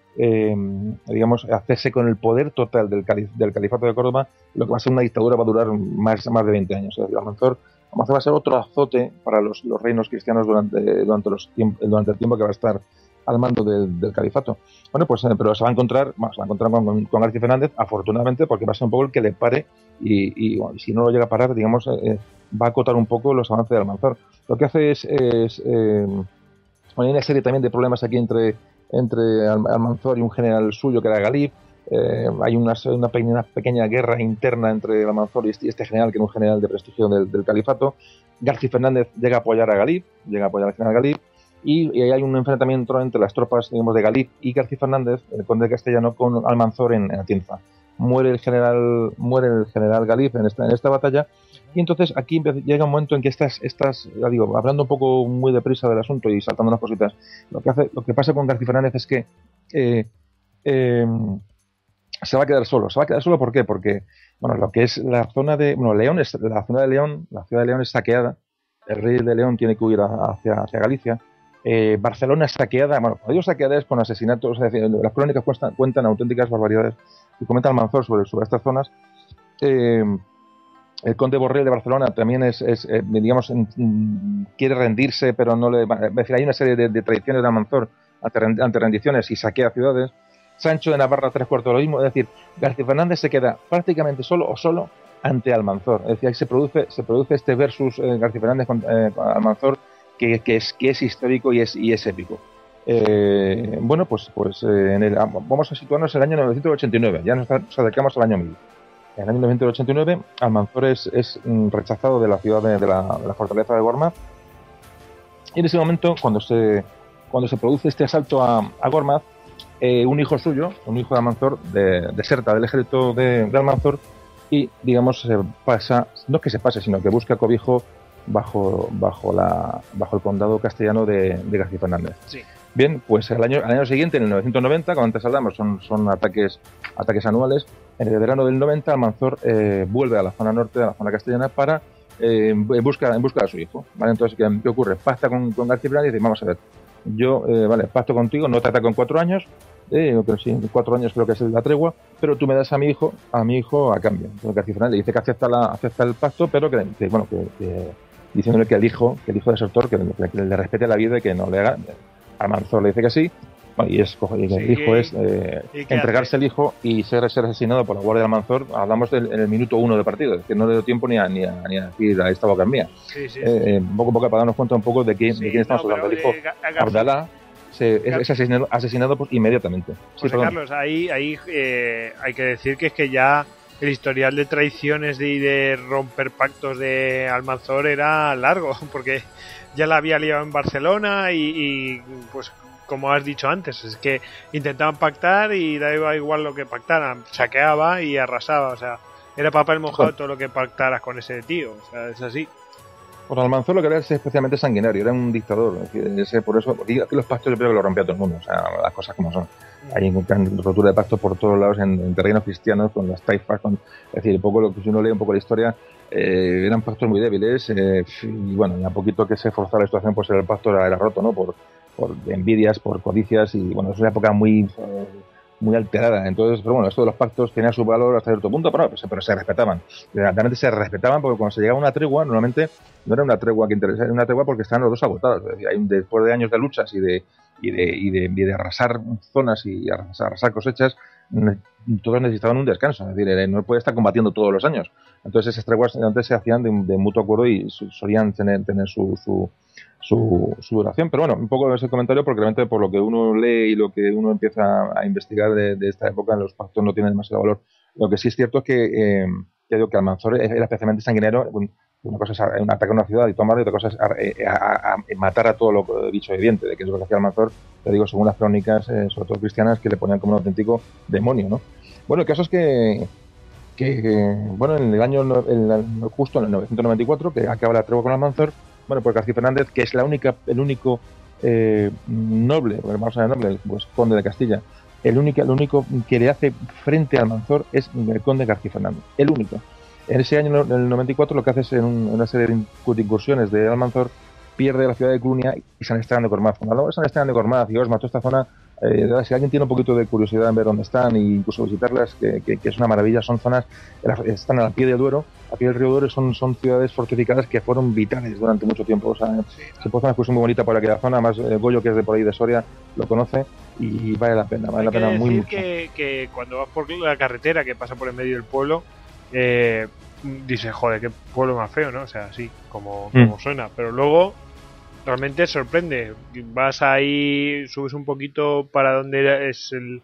digamos, hacerse con el poder total del califato de Córdoba. Lo que va a ser una dictadura va a durar más de 20 años. Es decir, Almanzor va a ser otro azote para los reinos cristianos durante el tiempo que va a estar al mando del califato. Bueno, pues pero se va a encontrar con García Fernández, afortunadamente, porque va a ser un poco el que le pare y bueno, si no lo llega a parar, digamos, va a acotar un poco los avances de Almanzor. Lo que hace es hay una serie también de problemas aquí entre Almanzor y un general suyo que era Galib. Hay una pequeña guerra interna entre Almanzor y este general, que era un general de prestigio del califato. García Fernández llega a apoyar al general Galib, y hay un enfrentamiento entre las tropas, digamos, de Galib y García Fernández, el conde castellano, con Almanzor en Atienza. Muere el general Galib en esta batalla. Y entonces aquí llega un momento en que ya digo, hablando un poco muy deprisa del asunto y saltando unas cositas, lo que pasa con García Fernández es que eh, se va a quedar solo. ¿Se va a quedar solo por qué? Porque, bueno, lo que es la zona de... Bueno, León es, la zona de León, la ciudad de León es saqueada. El rey de León tiene que huir hacia Galicia. Barcelona es saqueada. Bueno, cuando digo saqueada es con asesinatos. Es decir, las crónicas cuentan auténticas barbaridades y comenta Almanzor sobre estas zonas. El conde Borrell de Barcelona también digamos, quiere rendirse, pero no le... Es decir, hay una serie de tradiciones de Almanzor ante rendiciones y saquea ciudades. Sancho de Navarra, tres cuartos lo mismo. Es decir, García Fernández se queda prácticamente solo ante Almanzor. Es decir, ahí se produce este versus García Fernández con Almanzor que es histórico y es épico. Bueno, pues vamos a situarnos en el año 989. Ya nos acercamos al año 1000. En el año 1989, Almanzor es rechazado de la ciudad de la fortaleza de Gormaz. Y en ese momento, cuando se produce este asalto a Gormaz, un hijo suyo, un hijo de Almanzor, deserta del ejército de Almanzor y, digamos, se pasa, no que se pase, sino que busca cobijo bajo el condado castellano de García Fernández. Sí. Bien, pues al año siguiente, en el 990, como antes hablamos, son ataques anuales. En el verano del 90, Almanzor vuelve a la zona norte, a la zona castellana, para en busca de su hijo. ¿Vale? Entonces, ¿qué ocurre? Pacta con García Fernández y dice, vamos a ver, yo, pacto contigo, no te ataco en 4 años, pero sí, en 4 años creo que es la tregua, pero tú me das a mi hijo a cambio. Entonces García Fernández le dice que acepta el pacto, pero que diciéndole que el hijo desertor, que le respete la vida y que no le haga. Almanzor le dice que sí, y el hijo es entregarse el hijo y ser asesinado por la Guardia de Almanzor. Hablamos en el minuto 1 de partido, que no le dio tiempo ni a decir a esta boca en mía. Poco a poco para darnos cuenta un poco de quién estamos hablando. El hijo Abdalá es asesinado pues, inmediatamente. José Carlos, ahí hay que decir que es que ya el historial de traiciones y de romper pactos de Almanzor era largo, porque ya la había liado en Barcelona y pues como has dicho antes, es que intentaban pactar y daba igual lo que pactaran, saqueaba y arrasaba, o sea, era papel mojado todo lo que pactaras con ese tío, o sea, es así. Pues Almanzor lo que era es especialmente sanguinario, era un dictador, por eso aquí los pactos yo creo que lo rompía todo el mundo, o sea, las cosas como son. Hay rotura de pactos por todos lados en terrenos cristianos, con las taifas, es decir, si uno lee un poco la historia, eran pactos muy débiles, y bueno, y a poquito que se forzara la situación, pues el pacto era roto, ¿no? Por envidias, por codicias, y bueno, es una época muy alterada. Entonces, pero bueno, esto de los pactos tenía su valor hasta cierto punto, pero se respetaban. Realmente se respetaban porque cuando se llegaba a una tregua, normalmente no era una tregua que interesara, era una tregua porque estaban los dos agotados. Es decir, después de años de luchas y de arrasar zonas y arrasar cosechas, todos necesitaban un descanso. Es decir, no puede estar combatiendo todos los años. Entonces esas treguas antes se hacían de mutuo acuerdo y solían tener su duración. Pero bueno, un poco ese comentario porque realmente por lo que uno lee y lo que uno empieza a investigar de esta época, los pactos no tienen demasiado valor. Lo que sí es cierto es que Almanzor era especialmente sanguinero. Una cosa es un ataque a una ciudad y tomarla, y otra cosa es matar a todo lo bicho viviente, de que es lo que hacía Almanzor, te digo, según las crónicas, sobre todo cristianas, que le ponían como un auténtico demonio, ¿no? Bueno, el caso es que bueno, en el año justo en el 994, que acaba la tregua con Almanzor, bueno, pues García Fernández, que es el único noble, vamos a ver noble, pues conde de Castilla, el único que le hace frente a Almanzor es el conde García Fernández, el único. En ese año, en el 94, lo que hace es en una serie de incursiones de Almanzor, pierde la ciudad de Clunia y San Esteban de Gormaz. Cuando hablamos de San Esteban de Gormaz y Osma, toda esta zona, si alguien tiene un poquito de curiosidad en ver dónde están e incluso visitarlas, que es una maravilla, son zonas, están al pie del Duero, al pie del río Duero, son ciudades fortificadas que fueron vitales durante mucho tiempo. O sea, se puede hacer una excursión muy bonita por aquella zona, más Goyo, que es de por ahí de Soria, lo conoce y vale la pena muy mucho. Que cuando vas por la carretera que pasa por el medio del pueblo, dices, joder, qué pueblo más feo, ¿no? O sea, así como suena, pero luego realmente sorprende. Vas ahí, subes un poquito para donde es el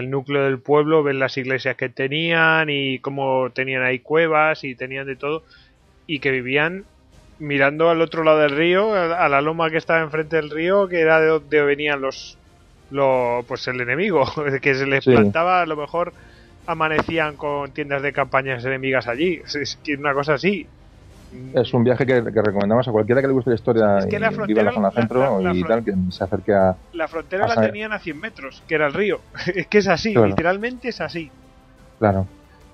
núcleo del pueblo, ves las iglesias que tenían y cómo tenían ahí cuevas y tenían de todo, y que vivían mirando al otro lado del río, a la loma que estaba enfrente del río, que era de donde venían pues el enemigo, que se les plantaba, a lo mejor amanecían con tiendas de campañas enemigas allí. Es que una cosa así. Es un viaje que recomendamos a cualquiera que le guste la historia es que la y frontera, viva en la zona centro y tal, que se acerque a... La frontera la tenían a 100 metros, que era el río. Es que es así, claro. literalmente es así. Claro.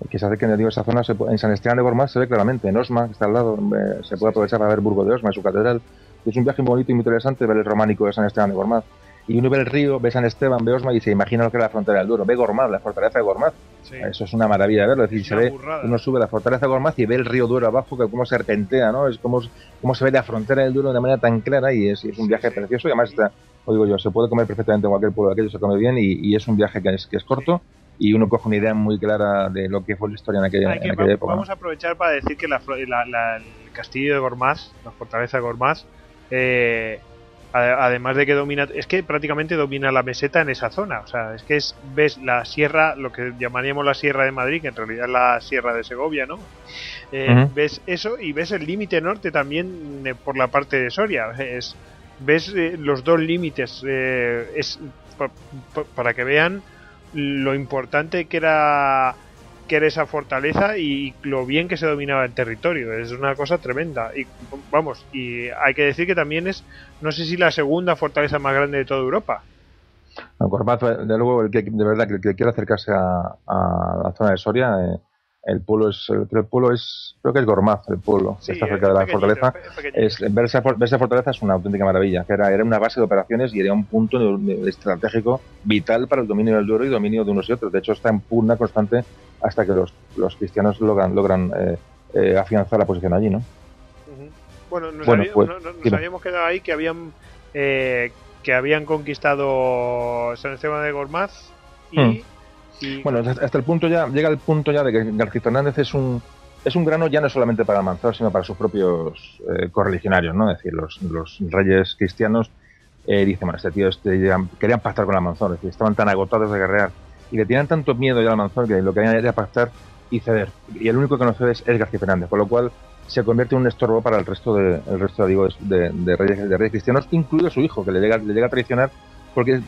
Que se acerquen, digo, esa zona, en San Esteban de Gormaz se ve claramente, en Osma, que está al lado, se puede aprovechar para ver Burgo de Osma y su catedral. Es un viaje muy bonito y muy interesante ver el románico de San Esteban de Gormaz. Y uno ve el río, ve San Esteban, ve Osma y se imagina lo que es la frontera del Duero. Ve Gormaz, la fortaleza de Gormaz. Sí. Eso es una maravilla de verlo. Es decir, se ve, uno sube la fortaleza de Gormaz y ve el río Duero abajo, que cómo serpentea, ¿no? Es como se ve la frontera del Duero de manera tan clara y es un viaje precioso. Y además, lo digo yo, se puede comer perfectamente en cualquier pueblo de aquello, se come bien y es un viaje que es corto. Y uno coge una idea muy clara de lo que fue la historia en aquella época. Vamos a aprovechar para decir que el castillo de Gormaz, la fortaleza de Gormaz, además de que domina, es que prácticamente domina la meseta en esa zona. O sea, es que ves la sierra, lo que llamaríamos la Sierra de Madrid, que en realidad es la Sierra de Segovia, ¿no? Ves eso y ves el límite norte también por la parte de Soria. Ves los dos límites, para que vean lo importante que era esa fortaleza y lo bien que se dominaba el territorio. Es una cosa tremenda. Y vamos, y hay que decir que también es, no sé si la segunda fortaleza más grande de toda Europa. Gormaz, de luego, de verdad, que el que quiera acercarse a la zona de Soria, el pueblo creo que es Gormaz, el pueblo, sí, que está cerca de la fortaleza. Ver esa fortaleza es una auténtica maravilla, que era una base de operaciones y era un punto estratégico vital para el dominio del Duero y dominio de unos y otros. De hecho, está en pugna constante hasta que los cristianos logran afianzar la posición allí, ¿no? Bueno, nos habíamos quedado ahí que habían conquistado San Esteban de Gormaz y... Bueno, hasta el punto llega el punto ya de que García Fernández es un grano ya no solamente para Almanzor, sino para sus propios correligionarios, ¿no? Es decir, los reyes cristianos dicen, bueno, este tío querían pactar con Almanzor, es decir, estaban tan agotados de guerrear y le tenían tanto miedo ya a Almanzor que lo que querían era pactar y ceder. Y el único que no cede es García Fernández, con lo cual se convierte en un estorbo para el resto de reyes cristianos, incluido su hijo, que le llega a traicionar porque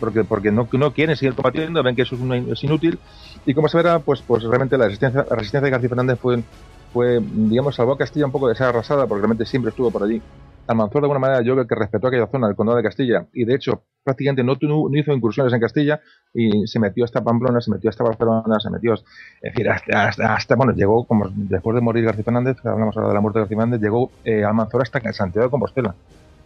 no quieren seguir combatiendo, ven que eso es inútil, y como se verá, pues realmente la resistencia de García Fernández fue, digamos, salvó a Castilla un poco de ser arrasada, porque realmente siempre estuvo por allí. Almanzor, de alguna manera, yo creo que respetó aquella zona del condado de Castilla, y de hecho prácticamente no hizo incursiones en Castilla, y se metió hasta Pamplona, se metió hasta Barcelona, es decir, hasta bueno, llegó, como después de morir García Fernández, hablamos ahora de la muerte de García Fernández, llegó Almanzor hasta Santiago de Compostela.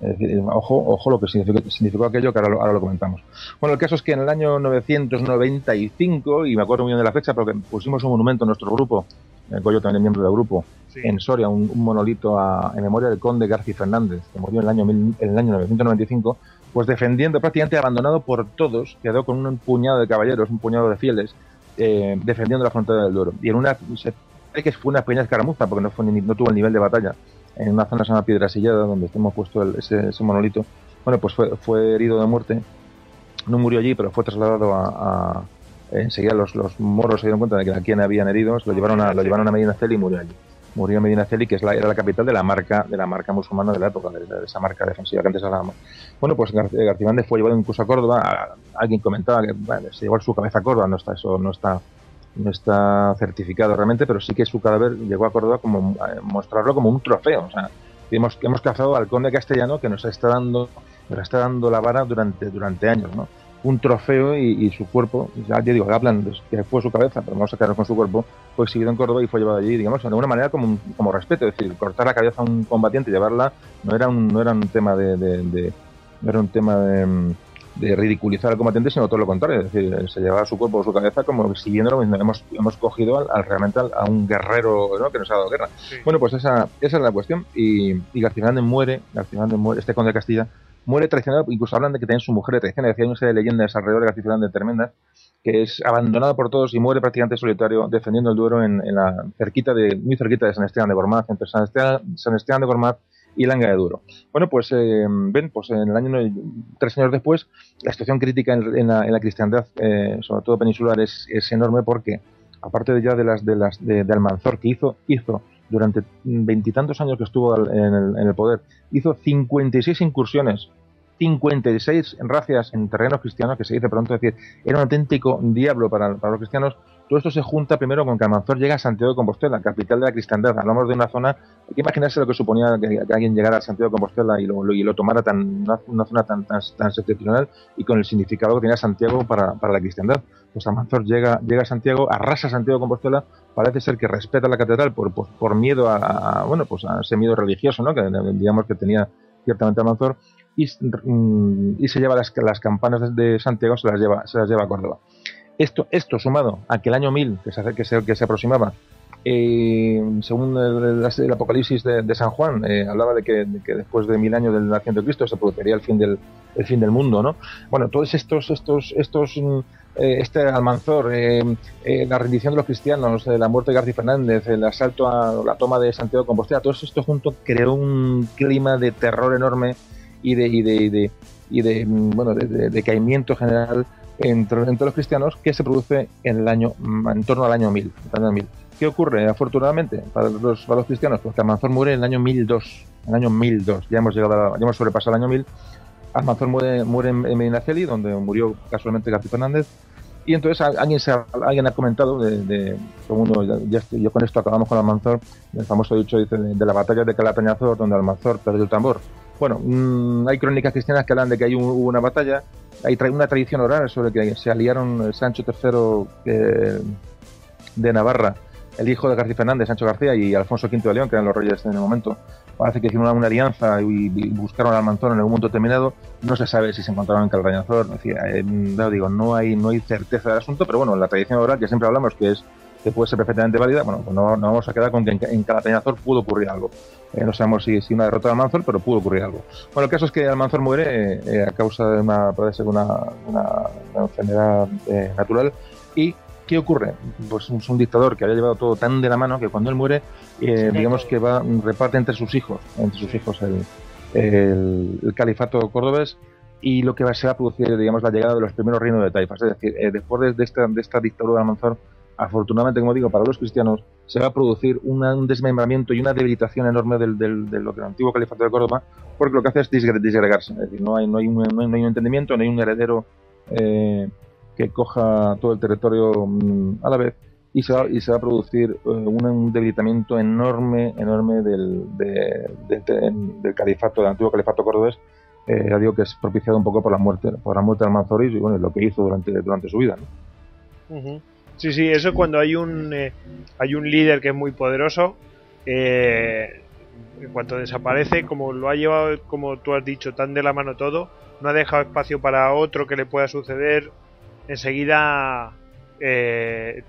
Es decir, ojo lo que significó aquello, que ahora lo comentamos. Bueno, el caso es que en el año 995, y me acuerdo muy bien de la fecha porque pusimos un monumento en nuestro grupo, yo también miembro del grupo, sí, en Soria, un monolito en memoria del conde García Fernández, que murió en el año 995, pues defendiendo, prácticamente abandonado por todos, quedó con un puñado de caballeros, un puñado de fieles, defendiendo la frontera del Duero. Y se cree que fue una pequeña escaramuza, porque no tuvo el nivel de batalla, en una zona que se llama Piedrasillada, donde hemos puesto ese monolito. Bueno, pues fue herido de muerte, no murió allí, pero fue trasladado enseguida los moros se dieron cuenta de que a quien habían herido, lo llevaron a Medinaceli y murió allí. Murió en Medinaceli, que era la capital de la marca musulmana de la época, de esa marca defensiva que antes hablábamos. Bueno, pues García Fernández fue llevado incluso a Córdoba. Alguien comentaba que se llevó su cabeza a Córdoba, no está certificado realmente, pero sí que su cadáver llegó a Córdoba como mostrarlo como un trofeo. O sea, hemos cazado al conde castellano que nos está dando la vara durante años, ¿no? Un trofeo y su cuerpo, ya digo, hablan que fue su cabeza, pero vamos a quedarnos con su cuerpo, fue exhibido en Córdoba y fue llevado allí, digamos, de alguna manera como respeto, es decir, cortar la cabeza a un combatiente y llevarla no era un tema de ridiculizar al combatiente, sino todo lo contrario, es decir, se llevaba su cuerpo o su cabeza como siguiéndolo, hemos cogido realmente a un guerrero, ¿no?, que nos ha dado guerra. Sí. Bueno, pues esa es la cuestión, y García Fernández muere, este conde de Castilla muere traicionado, incluso hablan de que también su mujer le traiciona, decía una serie de leyendas alrededor de García Fernández tremendas, que es abandonado por todos y muere prácticamente solitario defendiendo el Duero muy cerquita de San Esteban de Gormaz, entre San Esteban de Gormaz y Langa de Duero. Bueno, pues pues en el año 3 años después, la situación crítica en la cristiandad, sobre todo peninsular, es enorme, porque aparte de Almanzor, que hizo durante 20 y tantos años que estuvo en el poder, hizo 56 incursiones, 56 racias en terrenos cristianos, que se dice pronto, es decir, era un auténtico diablo para los cristianos. todo esto se junta primero con que Almanzor llega a Santiago de Compostela, capital de la cristiandad. Hablamos de una zona, hay que imaginarse lo que suponía que alguien llegara a Santiago de Compostela y lo tomara una zona tan excepcional y con el significado que tenía Santiago para la cristiandad. Pues Almanzor llega a Santiago, arrasa Santiago de Compostela, parece ser que respeta la catedral por miedo a ese miedo religioso, ¿no? Que digamos que tenía ciertamente Almanzor, y se lleva las campanas de Santiago, se las lleva a Córdoba. Esto sumado a que el año 1000 que se aproximaba, según el Apocalipsis de San Juan, hablaba de que después de 1000 años del nacimiento de Cristo se produciría el fin del mundo, ¿no? Bueno, todos este Almanzor, la rendición de los cristianos, la muerte de García Fernández, el asalto a la toma de Santiago de Compostela, todo esto junto creó un clima de terror enorme y de decaimiento general entre los cristianos, que se produce en torno al año 1000. ¿Qué ocurre? Afortunadamente para los cristianos, pues que Almanzor muere en el año 1002. Ya hemos sobrepasado el año 1000. Almanzor muere en Medinaceli, donde murió casualmente García Fernández. Y entonces alguien ha comentado, yo con esto acabamos con Almanzor, el famoso dicho dice de la batalla de Calatañazor, donde Almanzor perdió el tambor. Bueno, hay crónicas cristianas que hablan de que hubo una batalla. Hay una tradición oral sobre que se aliaron Sancho III de Navarra, el hijo de García Fernández, Sancho García, y Alfonso V de León, que eran los reyes en el momento. Parece que hicieron una alianza y buscaron a Almanzor en algún momento determinado. No se sabe si se encontraron en Calatañazor. No hay certeza del asunto, pero bueno, la tradición oral que siempre hablamos, que puede ser perfectamente válida, bueno, pues no vamos a quedar con que en Calatañazor pudo ocurrir algo. No sabemos si una derrota de Almanzor, pero pudo ocurrir algo. Bueno, el caso es que Almanzor muere a causa de una enfermedad natural. ¿Y qué ocurre? Pues es un dictador que había llevado todo tan de la mano que cuando él muere, digamos que reparte entre sus hijos el califato cordobés, y lo que se va a producir, digamos, la llegada de los primeros reinos de taifas. Es decir, después de esta dictadura de Almanzor, afortunadamente, como digo, para los cristianos, se va a producir un desmembramiento y una debilitación enorme del antiguo califato de Córdoba, porque lo que hace es disgregarse. Es decir, no hay un entendimiento, no hay un heredero que coja todo el territorio a la vez, y se va a producir un debilitamiento enorme del califato, del antiguo califato cordobés. Ya digo que es propiciado un poco por la muerte de Almanzor y bueno, lo que hizo durante su vida, ¿no? Uh-huh. Sí, eso cuando hay un líder que es muy poderoso, en cuanto desaparece, como lo ha llevado, como tú has dicho, tan de la mano todo, no ha dejado espacio para otro que le pueda suceder. Enseguida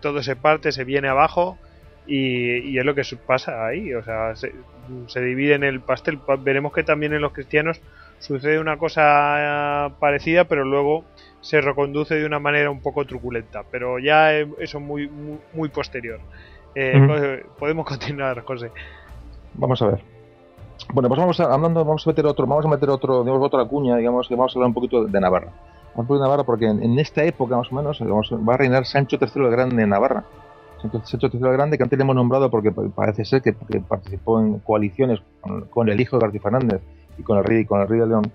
todo se parte, se viene abajo, y es lo que pasa ahí. O sea, se divide en el pastel. Veremos que también en los cristianos sucede una cosa parecida, pero luego se reconduce de una manera un poco truculenta, pero ya eso muy, muy, muy posterior. Podemos continuar, José. Vamos a ver. Bueno, pues vamos a meter otro, digamos, otra cuña, digamos, que vamos a hablar un poquito de Navarra. Vamos a hablar de Navarra porque en esta época, más o menos, va a reinar Sancho III el Grande en Navarra. Sancho III el Grande, que antes le hemos nombrado porque parece ser que participó en coaliciones con el hijo de García Fernández y con el rey de León.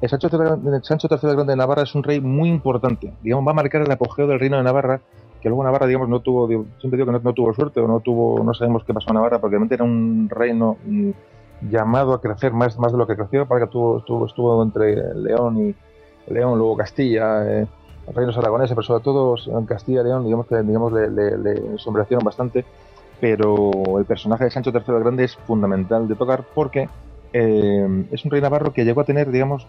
Sancho III el Grande de Navarra es un rey muy importante. Digamos, va a marcar el apogeo del reino de Navarra, que luego Navarra, digamos, siempre digo que no tuvo suerte, o no sabemos qué pasó en Navarra, porque realmente era un reino llamado a crecer más de lo que creció, para que estuvo entre León, luego Castilla, reinos aragoneses, pero sobre todo en Castilla y León, digamos le ensombrecieron bastante. Pero el personaje de Sancho III el Grande es fundamental de tocar porque es un rey navarro que llegó a tener, digamos,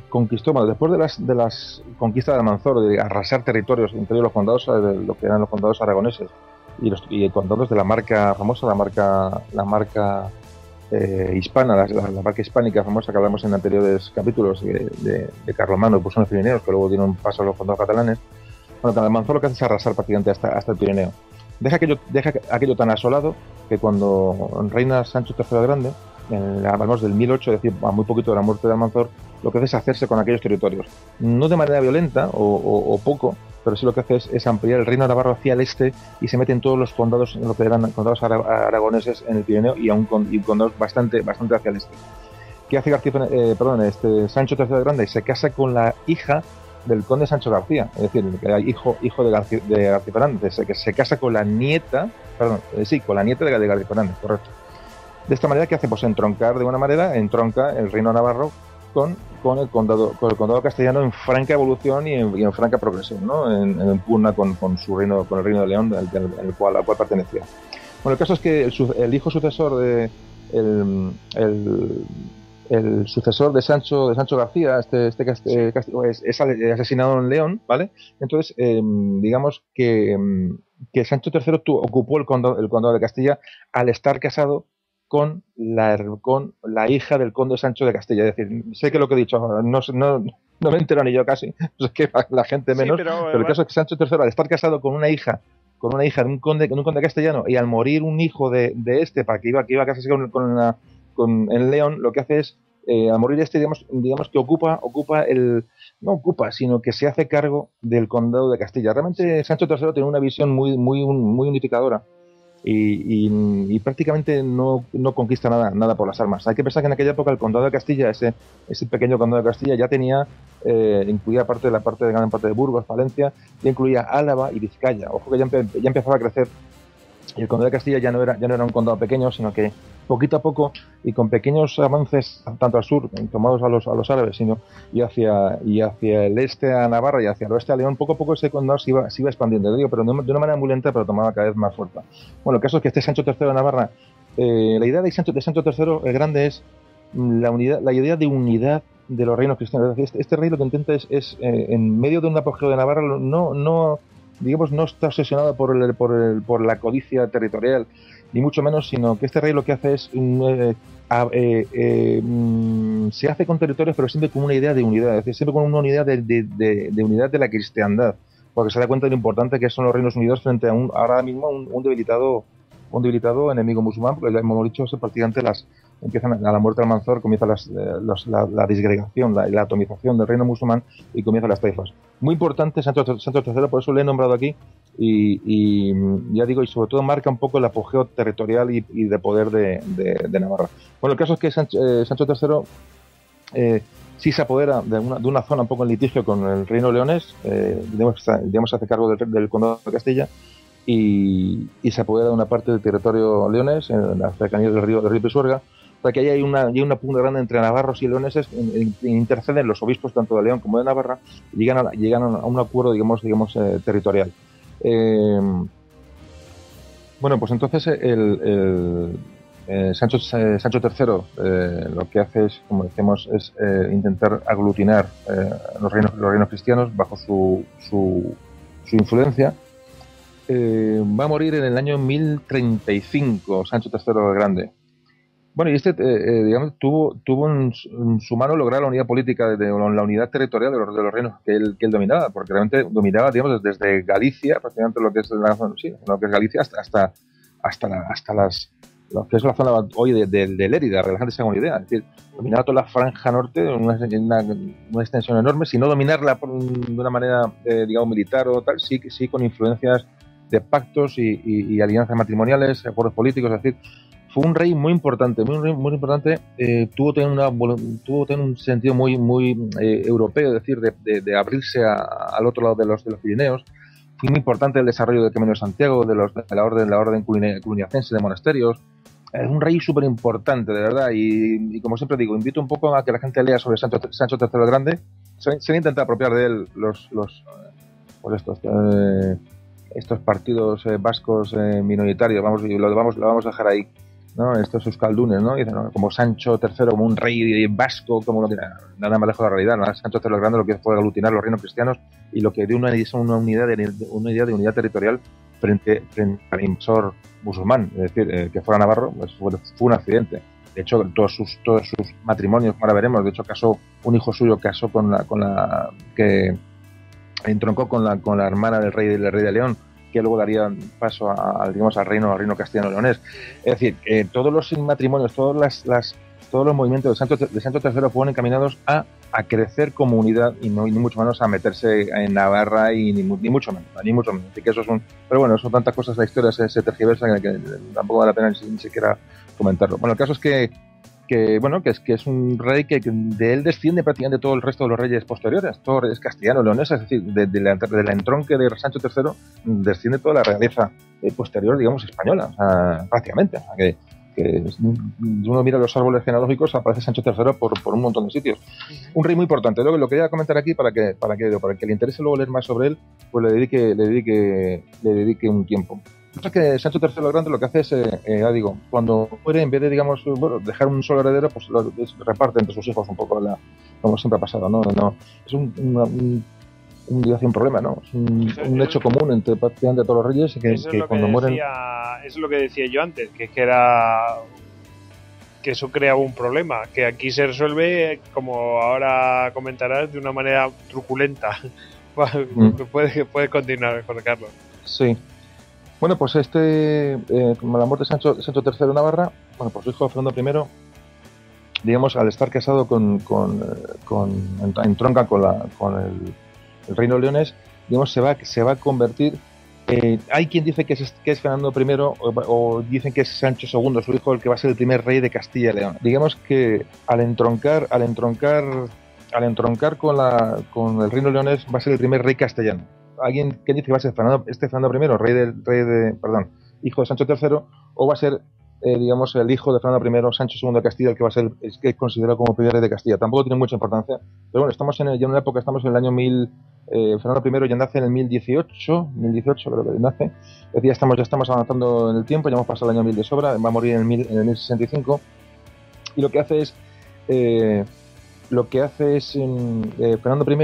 conquistó, bueno, después de las conquistas de Almanzor, de arrasar territorios, entre los condados, de lo que eran los condados aragoneses y condados de la marca famosa, la marca hispana, la marca hispánica famosa que hablamos en anteriores capítulos de Carlomagno, pues son los Pirineos, que luego dieron paso a los condados catalanes. Bueno, Almanzor lo que hace es arrasar prácticamente hasta el Pirineo. Deja aquello tan asolado que cuando reina Sancho III el Grande, hablamos del 1008, es decir, a muy poquito de la muerte de Almanzor, lo que hace es hacerse con aquellos territorios. No de manera violenta o poco, pero sí lo que hace es ampliar el reino de Navarra hacia el este y se mete en todos los condados, en lo que eran condados aragoneses en el Pirineo y condados bastante hacia el este. ¿Qué hace Sancho III el Grande? Se casa con la hija del conde Sancho García, es decir, que era hijo de García Fernández, que se casa con la nieta, con la nieta de García Fernández, correcto. De esta manera, ¿qué hace? Pues entronca el reino navarro con el condado castellano en franca evolución y en franca progresión, ¿no? En pugna con su reino, con el reino de León, al cual pertenecía. Bueno, el caso es que el hijo sucesor de el sucesor de Sancho García, Castillo, es asesinado en León, ¿vale? Entonces, digamos que Sancho III ocupó el condado de Castilla al estar casado con la hija del conde Sancho de Castilla. Es decir, sé que lo que he dicho no me entero ni yo casi, es que la gente menos, pero el caso es que Sancho III, al estar casado con una hija de un conde castellano, y al morir un hijo de este, para que iba a casarse en León, lo que hace es, al morir este, digamos que no ocupa, sino que se hace cargo del condado de Castilla. Realmente Sancho III tiene una visión muy unificadora. Y prácticamente no conquista nada por las armas. Hay que pensar que en aquella época el condado de Castilla, ese pequeño condado de Castilla, ya tenía, incluía gran parte de Burgos, Palencia, ya incluía Álava y Vizcaya. Ojo que ya empezaba a crecer, y el condado de Castilla ya no era un condado pequeño, sino que poquito a poco y con pequeños avances tanto al sur, tomados a los árabes, y hacia el este a Navarra y hacia el oeste a León, poco a poco ese condado se iba expandiendo, pero de una manera muy lenta, pero tomaba cada vez más fuerza. Bueno, el caso es que este Sancho III de Navarra, la idea de Sancho III el Grande es la idea de unidad de los reinos cristianos. Este rey lo que intenta es en medio de un apogeo de Navarra, no está obsesionado por la codicia territorial, ni mucho menos, sino que este rey lo que hace es se hace con territorios, pero siempre con una idea de unidad, es decir, siempre con una unidad de unidad de la cristiandad, porque se da cuenta de lo importante que son los Reinos Unidos frente a ahora mismo un debilitado enemigo musulmán, porque, como hemos dicho, prácticamente empiezan a la muerte del Almanzor, comienza la disgregación, la atomización del reino musulmán, y comienzan las taifas. Muy importante Sancho III, por eso le he nombrado aquí, y ya digo, y sobre todo marca un poco el apogeo territorial y de poder de Navarra. Bueno, el caso es que Sancho III sí se apodera de una zona un poco en litigio con el reino leonés, digamos hace cargo del condado de Castilla, y se apodera de una parte del territorio leonés, en las cercanías del río Pisuerga. O sea que ahí hay una pugna grande entre navarros y leoneses, interceden los obispos tanto de León como de Navarra, y llegan a un acuerdo, digamos territorial. Bueno, pues entonces Sancho III lo que hace es, como decimos, es intentar aglutinar los reinos cristianos bajo su influencia. Va a morir en el año 1035 Sancho III el Grande. Bueno, y tuvo en su mano lograr la unidad política, la unidad territorial de los reinos que él dominaba, porque realmente dominaba, digamos, desde Galicia, prácticamente lo que es Galicia, lo que es la zona hoy de Lérida, para que la gente se haga una idea. Es decir, dominaba toda la franja norte, una extensión enorme, sin no dominarla de una manera, militar o tal, sí con influencias de pactos y alianzas matrimoniales, acuerdos políticos. Es decir, fue un rey muy importante, tuvo tener un sentido muy europeo, es decir, de abrirse al otro lado de los Pirineos. Fue muy importante el desarrollo del Camino de Santiago, de la orden cluniacense de monasterios. Es un rey súper importante, de verdad, y como siempre digo, invito un poco a que la gente lea sobre Sancho III el Grande. Se han intentado apropiar de él estos partidos vascos minoritarios, lo vamos a dejar ahí, ¿no? Estos euskaldunes, ¿no? Dicen, ¿no? Como Sancho III, como un rey vasco, como nada más lejos de la realidad, ¿no? Sancho III el Grande lo que fue aglutinar los reinos cristianos, y lo que dio una idea de unidad territorial frente al invasor musulmán, es decir, que fuera navarro, pues fue un accidente. De hecho, todos sus matrimonios, ahora veremos, de hecho un hijo suyo casó que entroncó con la hermana del rey de León, que luego daría paso al reino castellano-leonés. Es decir, todos los matrimonios, todos los movimientos de Sancho III fueron encaminados a crecer como unidad, y ni mucho menos a meterse en Navarra, y ni mucho menos. Así que pero bueno, son tantas cosas, la historia se tergiversa que tampoco vale la pena ni siquiera comentarlo. Bueno, el caso es que bueno, que es un rey que de él desciende prácticamente todo el resto de los reyes posteriores, todo reyes castellano, leoneses, es decir, de la entronque de Sancho III desciende toda la realeza posterior, digamos, española, o sea, prácticamente. O sea, que uno mira los árboles genealógicos, aparece Sancho III por un montón de sitios. Un rey muy importante. Lo quería comentar aquí para que le interese luego leer más sobre él, pues le dedique un tiempo. Es que Sancho III el Grande lo que hace es, ya digo, cuando muere, en vez de, digamos, bueno, dejar un solo heredero, pues lo reparte entre sus hijos un poco, como siempre ha pasado, ¿no? Es un problema, ¿no? Es un hecho común entre prácticamente todos los reyes, que cuando mueren... Eso es lo que decía yo antes, que eso creaba un problema, que aquí se resuelve, como ahora comentarás, de una manera truculenta. Puedes continuar, Juan Carlos. Sí. Bueno, pues como la muerte de Sancho III de Navarra, bueno, pues su hijo Fernando I, digamos, al estar casado entronca con el reino de Leones, digamos, se va a convertir. Hay quien dice que es Fernando I o dicen que es Sancho II, su hijo, el que va a ser el primer rey de Castilla y León. Digamos que al entroncar con el reino de Leones va a ser el primer rey castellano. Alguien que dice que va a ser Fernando I, hijo de Sancho III, o va a ser, digamos, el hijo de Fernando I, Sancho II de Castilla, el que va a ser, es que es considerado como primer rey de Castilla. Tampoco tiene mucha importancia, pero bueno, estamos ya en una época, estamos en el año 1000, Fernando I ya nace en el 1018 creo que nace, es decir, ya estamos avanzando en el tiempo, ya hemos pasado el año 1000 de sobra, va a morir en el 1065, y lo que hace es Fernando I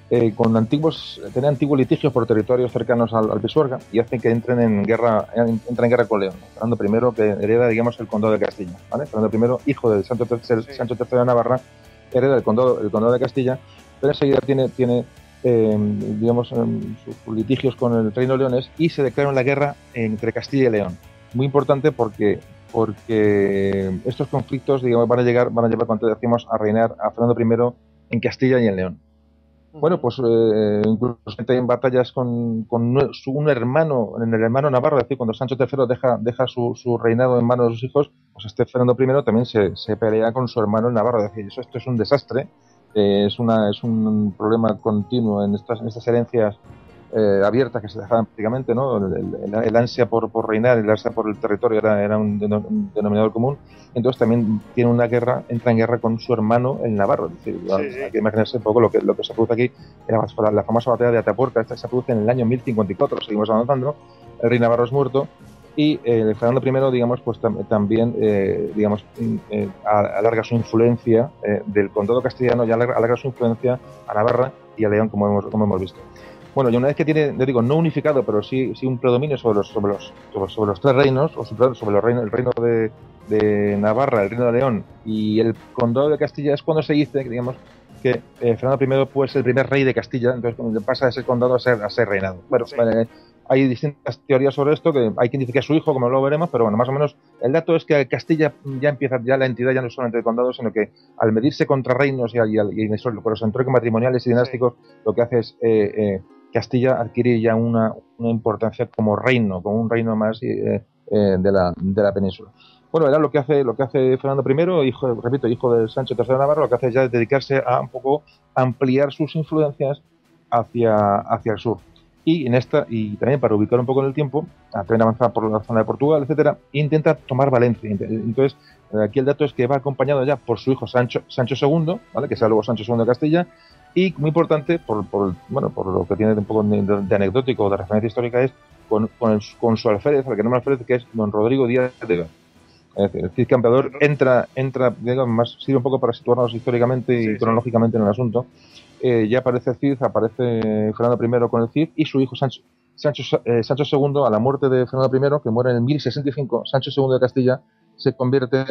es tener antiguos litigios por territorios cercanos al Pisuerga y hacen que entra en guerra con León. Fernando I, que hereda, digamos, el condado de Castilla, ¿vale? Fernando I, hijo de Sancho III de Navarra, hereda el condado de Castilla, pero enseguida tiene digamos, sus litigios con el reino de Leones y se declara la guerra entre Castilla y León. Muy importante porque estos conflictos, digamos, van a llevar, cuando decimos, a reinar a Fernando I en Castilla y en León. Bueno, pues incluso en batallas con un hermano, en el hermano Navarro, es decir, cuando Sancho III deja su reinado en manos de sus hijos, pues Fernando I también se pelea con su hermano el Navarro, es decir, esto es un desastre, es un problema continuo en estas herencias abiertas que se dejaban prácticamente, ¿no? El ansia por reinar, el ansia por el territorio era un denominador común. Entonces también entra en guerra con su hermano el Navarro. Es decir, hay que imaginarse un poco lo que se produce aquí. La famosa batalla de Atapuerca, esta se produce en el año 1054, seguimos avanzando, el rey Navarro es muerto y Fernando I, digamos, pues también digamos, alarga su influencia del condado castellano y alarga su influencia a Navarra y a León, como hemos visto. Bueno, y una vez que tiene, le digo, no unificado, pero sí un predominio sobre los tres reinos, o sobre el reino de Navarra, el reino de León y el condado de Castilla, es cuando se dice, digamos, que Fernando I puede ser el primer rey de Castilla, entonces cuando pasa de ese condado a ser reinado. Bueno, sí. Hay distintas teorías sobre esto, que hay quien dice que es su hijo, como luego veremos, pero bueno, más o menos el dato es que Castilla ya la entidad ya no es solamente de condado, sino que al medirse contra reinos y por los entronques matrimoniales y dinásticos, lo que hace es Castilla adquiere ya una importancia como un reino más de la península. Bueno, era lo que hace Fernando I, hijo de Sancho III de Navarra, lo que hace ya es dedicarse a un poco ampliar sus influencias hacia el sur. Y también para ubicar un poco en el tiempo, también avanza por la zona de Portugal, etcétera, intenta tomar Valencia. Entonces, aquí el dato es que va acompañado ya por su hijo Sancho II, ¿vale? Que sea luego Sancho II de Castilla. Y muy importante, por lo que tiene un poco de anecdótico, de referencia histórica, es con su alférez, al que nombra alférez, que es don Rodrigo Díaz de Ver. Es decir, el Cid Campeador entra digamos, más sirve un poco para situarnos históricamente y cronológicamente en el asunto. Ya aparece el Cid, aparece Fernando I con el Cid y su hijo Sancho II, a la muerte de Fernando I, que muere en el 1065, Sancho II de Castilla se convierte,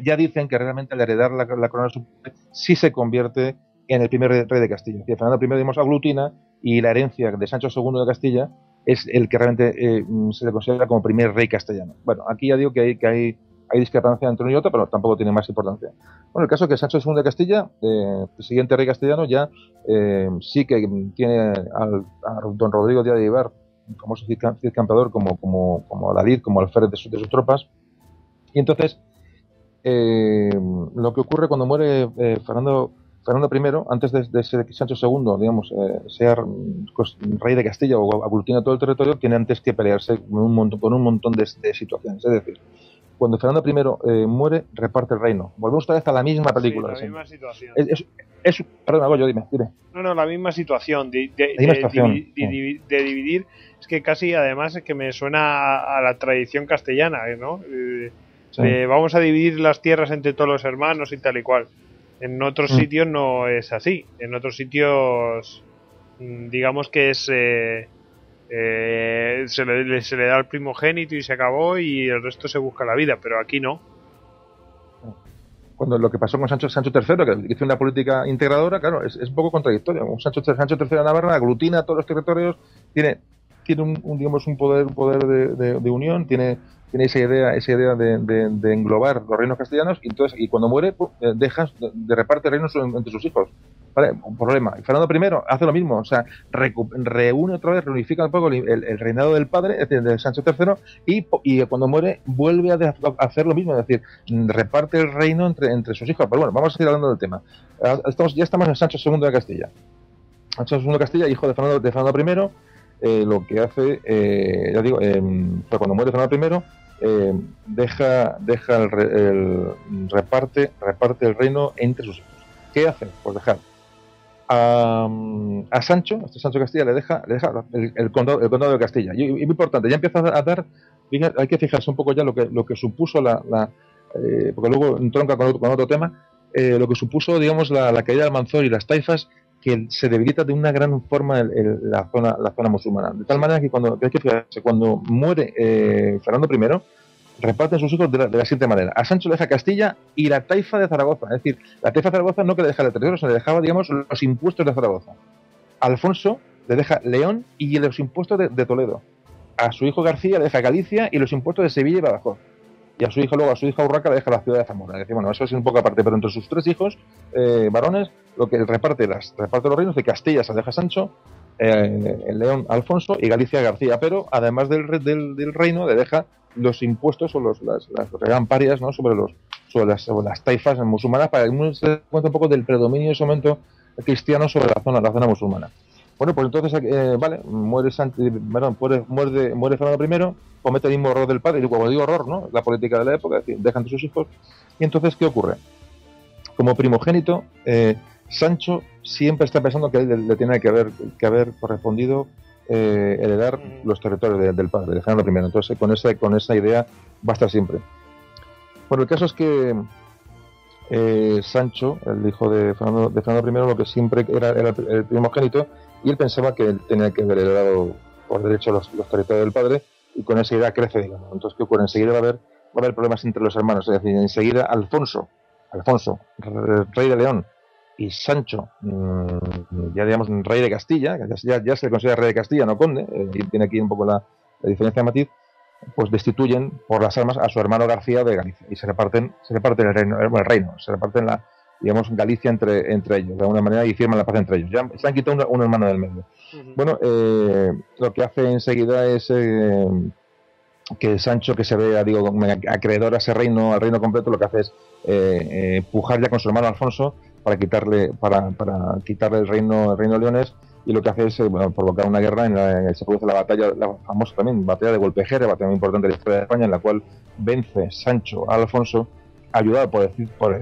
ya dicen que realmente al heredar la corona sí se convierte en el primer rey de Castilla. Es decir, Fernando I, digamos, aglutina y la herencia de Sancho II de Castilla es el que realmente se le considera como primer rey castellano. Bueno, aquí ya digo que hay discrepancia entre uno y otro, pero tampoco tiene más importancia. Bueno, el caso es que Sancho II de Castilla, el siguiente rey castellano, ya sí que tiene a don Rodrigo Díaz de Vivar, como Cid Campeador, como David, como alférez de sus tropas, y entonces lo que ocurre cuando muere Fernando I, antes de ser Sancho II, digamos, sea rey de Castilla o aglutina todo el territorio, tiene antes que pelearse con un montón de situaciones. Es decir, cuando Fernando I muere, reparte el reino. Volvemos otra vez a la misma película. Sí, la misma situación. Perdón, Goyo, dime. No, la misma situación. De dividir. Es que casi, además, es que me suena a la tradición castellana, ¿no? Sí. Vamos a dividir las tierras entre todos los hermanos y tal y cual. En otros sitios no es así. En otros sitios, digamos que es... se le da al primogénito y se acabó y el resto se busca la vida, pero aquí no. Cuando lo que pasó con Sancho III, que hizo una política integradora, claro, es un poco contradictorio. Sancho III de Navarra aglutina todos los territorios, tiene un poder de unión, tiene esa idea de englobar los reinos castellanos, y cuando muere, de reparte reinos entre sus hijos. ¿Vale? Un problema. Y Fernando I hace lo mismo, o sea, reúne otra vez, reunifica un poco el reinado del padre, es decir, de Sancho III, y cuando muere vuelve a hacer lo mismo, es decir, reparte el reino entre sus hijos. Pero bueno, vamos a seguir hablando del tema. Ya estamos en Sancho II de Castilla. Sancho II de Castilla, hijo de Fernando I, lo que hace, ya digo, cuando muere Fernando I, reparte el reino entre sus hijos. ¿Qué hace? Pues dejar a Sancho, Sancho de Castilla, le deja el condado de Castilla. Y muy importante, ya empieza a dar, hay que fijarse un poco ya lo que supuso porque luego entronca con otro tema, lo que supuso, digamos, la caída del Almanzor y las taifas, que se debilita de una gran forma la zona musulmana. De tal manera que hay que fijarse, cuando muere Fernando I, reparten sus hijos de la siguiente manera. A Sancho le deja Castilla y la taifa de Zaragoza. Es decir, la taifa de Zaragoza no que le deja el territorio, sino le dejaba, digamos, los impuestos de Zaragoza. A Alfonso le deja León y los impuestos de Toledo. A su hijo García le deja Galicia y los impuestos de Sevilla y Badajoz. Y a su hija Urraca le deja la ciudad de Zamora. Es decir, bueno, eso es un poco aparte, pero entre sus tres hijos varones, lo que reparte los reinos de Castilla se deja Sancho, el León Alfonso y Galicia García, pero además del reino le deja los impuestos o las regan parias, ¿no? sobre las taifas musulmanas, para que se dé cuenta un poco del predominio en ese momento cristiano sobre la zona musulmana. Bueno, pues entonces, muere Fernando I, comete el mismo error del padre, y cuando digo error, ¿no? La política de la época, es decir, dejan de sus hijos, y entonces, ¿qué ocurre? Como primogénito, Sancho siempre está pensando que él le tiene que haber correspondido heredar los territorios del padre, de Fernando I. Entonces, con esa idea va a estar siempre. Bueno, el caso es que Sancho, el hijo de Fernando I, lo que siempre era el primogénito, y él pensaba que él tenía que haber heredado por derecho los territorios del padre, y con esa idea crece, digamos. Entonces, ¿qué ocurre? Enseguida va a haber problemas entre los hermanos, es decir, enseguida Alfonso, rey de León, y Sancho, ya digamos rey de Castilla, ya se le considera rey de Castilla, no conde, y tiene aquí un poco la diferencia de matiz, pues destituyen por las armas a su hermano García de Galicia, y se reparten el reino, se reparten digamos, Galicia entre ellos, de alguna manera, y firman la paz entre ellos. Ya se han quitado un hermano del medio. Bueno, lo que hace enseguida es que Sancho, que se ve, digo, acreedor a ese reino, al reino completo, lo que hace es pujar ya con su hermano Alfonso para quitarle el reino leonés, y lo que hace es provocar una guerra en la que se produce la famosa también batalla de Golpejera, batalla muy importante de la historia de España, en la cual vence Sancho a Alfonso, ayudado por el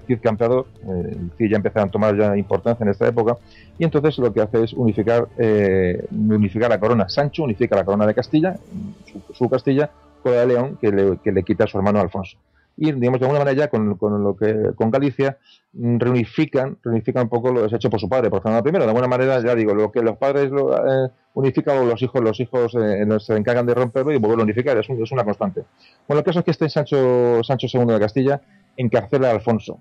Cid Campeador. El Cid ya empezaba a tomar ya importancia en esta época, y entonces lo que hace es unificar la corona. Sancho unifica la corona de Castilla, su Castilla, con la de León, que le quita a su hermano Alfonso. Y, digamos, de alguna manera ya con Galicia reunifican un poco lo hecho por su padre, por Fernando I. De alguna manera, ya digo, lo que los padres unifican, o los hijos se encargan de romperlo y volverlo a unificar, es una constante. Bueno, el caso es que Sancho II de Castilla encarcela a Alfonso.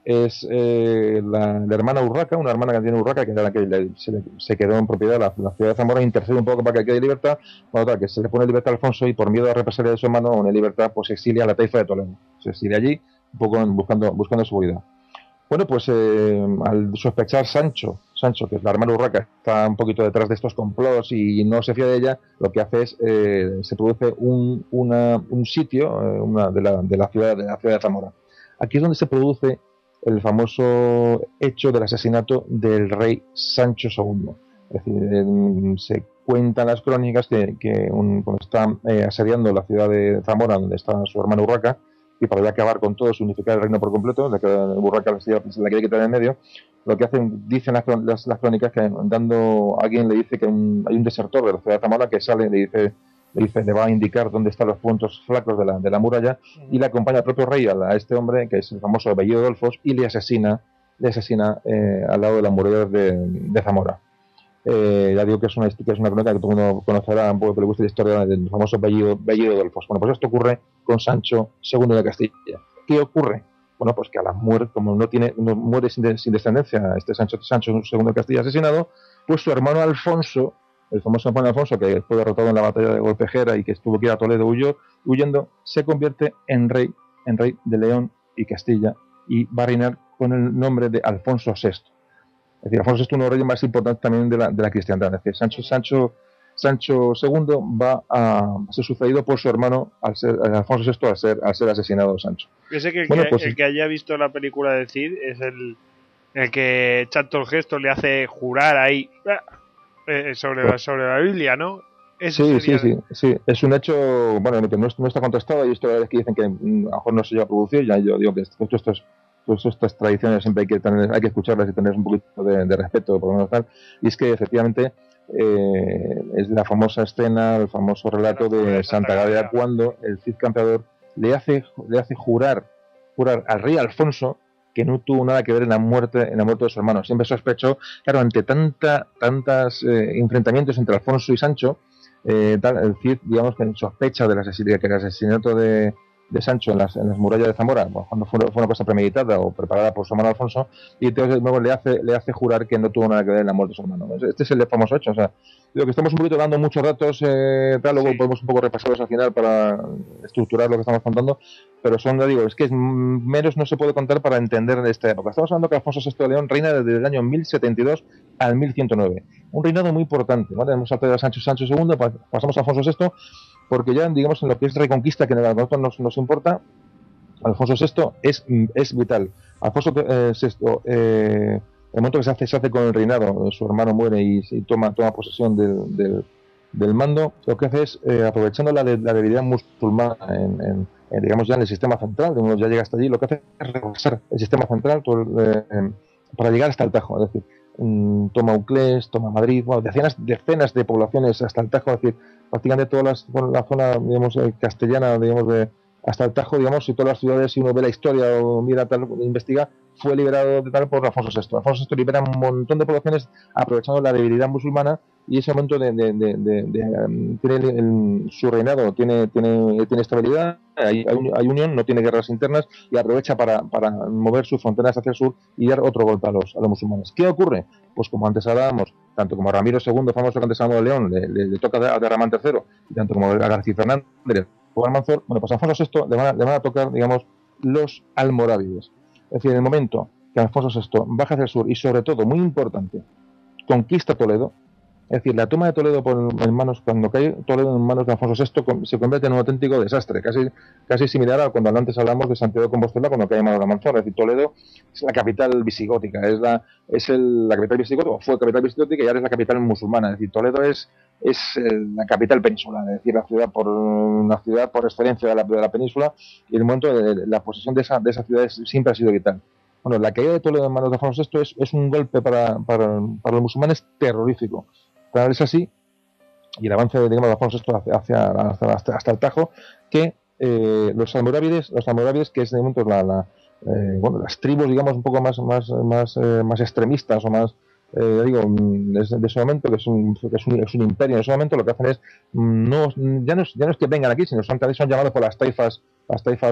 Es la hermana Urraca, una hermana que tiene Urraca, que era la que se quedó en propiedad de la ciudad de Zamora, intercede un poco para que quede libertad. Bueno, tal, que se le pone libertad a Alfonso, y por miedo a represalia de su hermano, en libertad, pues se exilia a la taifa de Toledo. Se exilia allí, un poco buscando seguridad. Bueno, pues al sospechar Sancho, que es la hermana Urraca, está un poquito detrás de estos complots y no se fía de ella, lo que hace es se produce un sitio de la ciudad de Zamora. Aquí es donde se produce el famoso hecho del asesinato del rey Sancho II. Es decir, se cuentan las crónicas que cuando está asediando la ciudad de Zamora, donde está su hermano Urraca, y para ya acabar con todo, unificar el reino por completo, de que Urraca se la quiere quitar en medio, lo que hacen, dicen las crónicas, que alguien le dice que hay un desertor de la ciudad de Zamora que sale y le va a indicar dónde están los puntos flacos de la muralla, y le acompaña al propio rey a este hombre, que es el famoso Bellido de Olfos, y le asesina al lado de las murallas de Zamora. Ya digo que es una crónica que todo el mundo conocerá un poco, que le gusta la historia del famoso Bellido de Olfos. Bueno, pues esto ocurre con Sancho II de Castilla. ¿Qué ocurre? Bueno, pues que a la muerte, como no muere sin descendencia este Sancho II de Castilla asesinado, pues su hermano Alfonso, el famoso hermano Alfonso, que fue derrotado en la batalla de Golpejera y que tuvo que ir a Toledo huyendo, se convierte en rey de León y Castilla, y va a reinar con el nombre de Alfonso VI. Es decir, Alfonso VI es uno de los reyes más importantes también de la cristiandad. Es decir, Sancho II va a ser sucedido por su hermano Alfonso VI al ser asesinado Sancho. Ese el que haya visto la película de Cid es el que Charlton Heston le hace jurar ahí sobre la Biblia, ¿no? Sí. Es un hecho, bueno, que no está contestado. Hay historias que dicen que a lo mejor no se llega a producir. Ya yo digo que estas tradiciones siempre hay que escucharlas y tener un poquito de respeto, por lo menos tal. Y es que efectivamente es la famosa escena, el famoso relato de Santa Gadea, cuando el Cid Campeador le hace jurar al rey Alfonso que no tuvo nada que ver en la muerte de su hermano. Siempre sospechó, claro, ante tantos enfrentamientos entre Alfonso y Sancho, el Cid, digamos, que sospecha que el asesinato de Sancho en las murallas de Zamora, cuando fue una cosa premeditada o preparada por su hermano Alfonso, y entonces luego le hace jurar que no tuvo nada que ver en la muerte de su hermano. Este es el famoso hecho. O sea, digo que estamos un poquito dando muchos datos, luego podemos un poco repasarlos al final para estructurar lo que estamos contando, pero es que menos no se puede contar para entender esta época. Estamos hablando que Alfonso VI de León reina desde el año 1072 al 1109. Un reinado muy importante, ¿vale? Hemos hablado de Sancho II, pasamos a Alfonso VI, porque ya, digamos, en lo que es reconquista, que a nosotros nos importa, Alfonso VI es vital. Alfonso VI, el momento que se hace con el reinado, su hermano muere y toma posesión del mando, lo que hace es, aprovechando la debilidad musulmana digamos, ya en el sistema central, uno ya llega hasta allí, lo que hace es rebasar el sistema central para llegar hasta el Tajo. Es decir, toma Uclés, toma Madrid, bueno, decenas de poblaciones hasta el Tajo. Es decir, prácticamente toda la zona, digamos, castellana, digamos, hasta el Tajo, digamos, y todas las ciudades, si uno ve la historia o mira tal, investiga, fue liberado por Alfonso VI. Alfonso VI libera un montón de poblaciones aprovechando la debilidad musulmana, y ese momento su reinado tiene estabilidad, hay unión, no tiene guerras internas, y aprovecha para mover sus fronteras hacia el sur y dar otro golpe a los musulmanes. ¿Qué ocurre? Pues como antes hablábamos, tanto como a Ramiro II, famoso que antes hablamos de León, le toca a Ramán III, y tanto como a García Fernández o Almanzor, bueno, pues a Alfonso VI le van a tocar, digamos, los almorávides. Es decir, en el momento que Alfonso VI baja hacia el sur y, sobre todo, muy importante, conquista Toledo, es decir, la toma de Toledo cuando cae Toledo en manos de Alfonso VI, se convierte en un auténtico desastre, casi similar a cuando antes hablamos de Santiago de Compostela cuando cae en manos de Almanzor. Es decir, Toledo es la capital visigótica, la capital visigótica, o fue capital visigótica, y ahora es la capital musulmana. Es decir, Toledo es la capital peninsular, es decir, la ciudad por excelencia de la península, y en el momento de la posesión de esa ciudad siempre ha sido vital. Bueno, la caída de Toledo en manos de Alfonso VI es un golpe para los musulmanes terrorífico. Tal es así, y el avance, digamos, de Alfonso VI hasta el Tajo, que los almorávides, que es de momento las tribus, digamos, un poco más extremistas o más, de ese momento, que es un imperio, en ese momento lo que hacen es ya no es que vengan aquí, sino son llamados por las taifas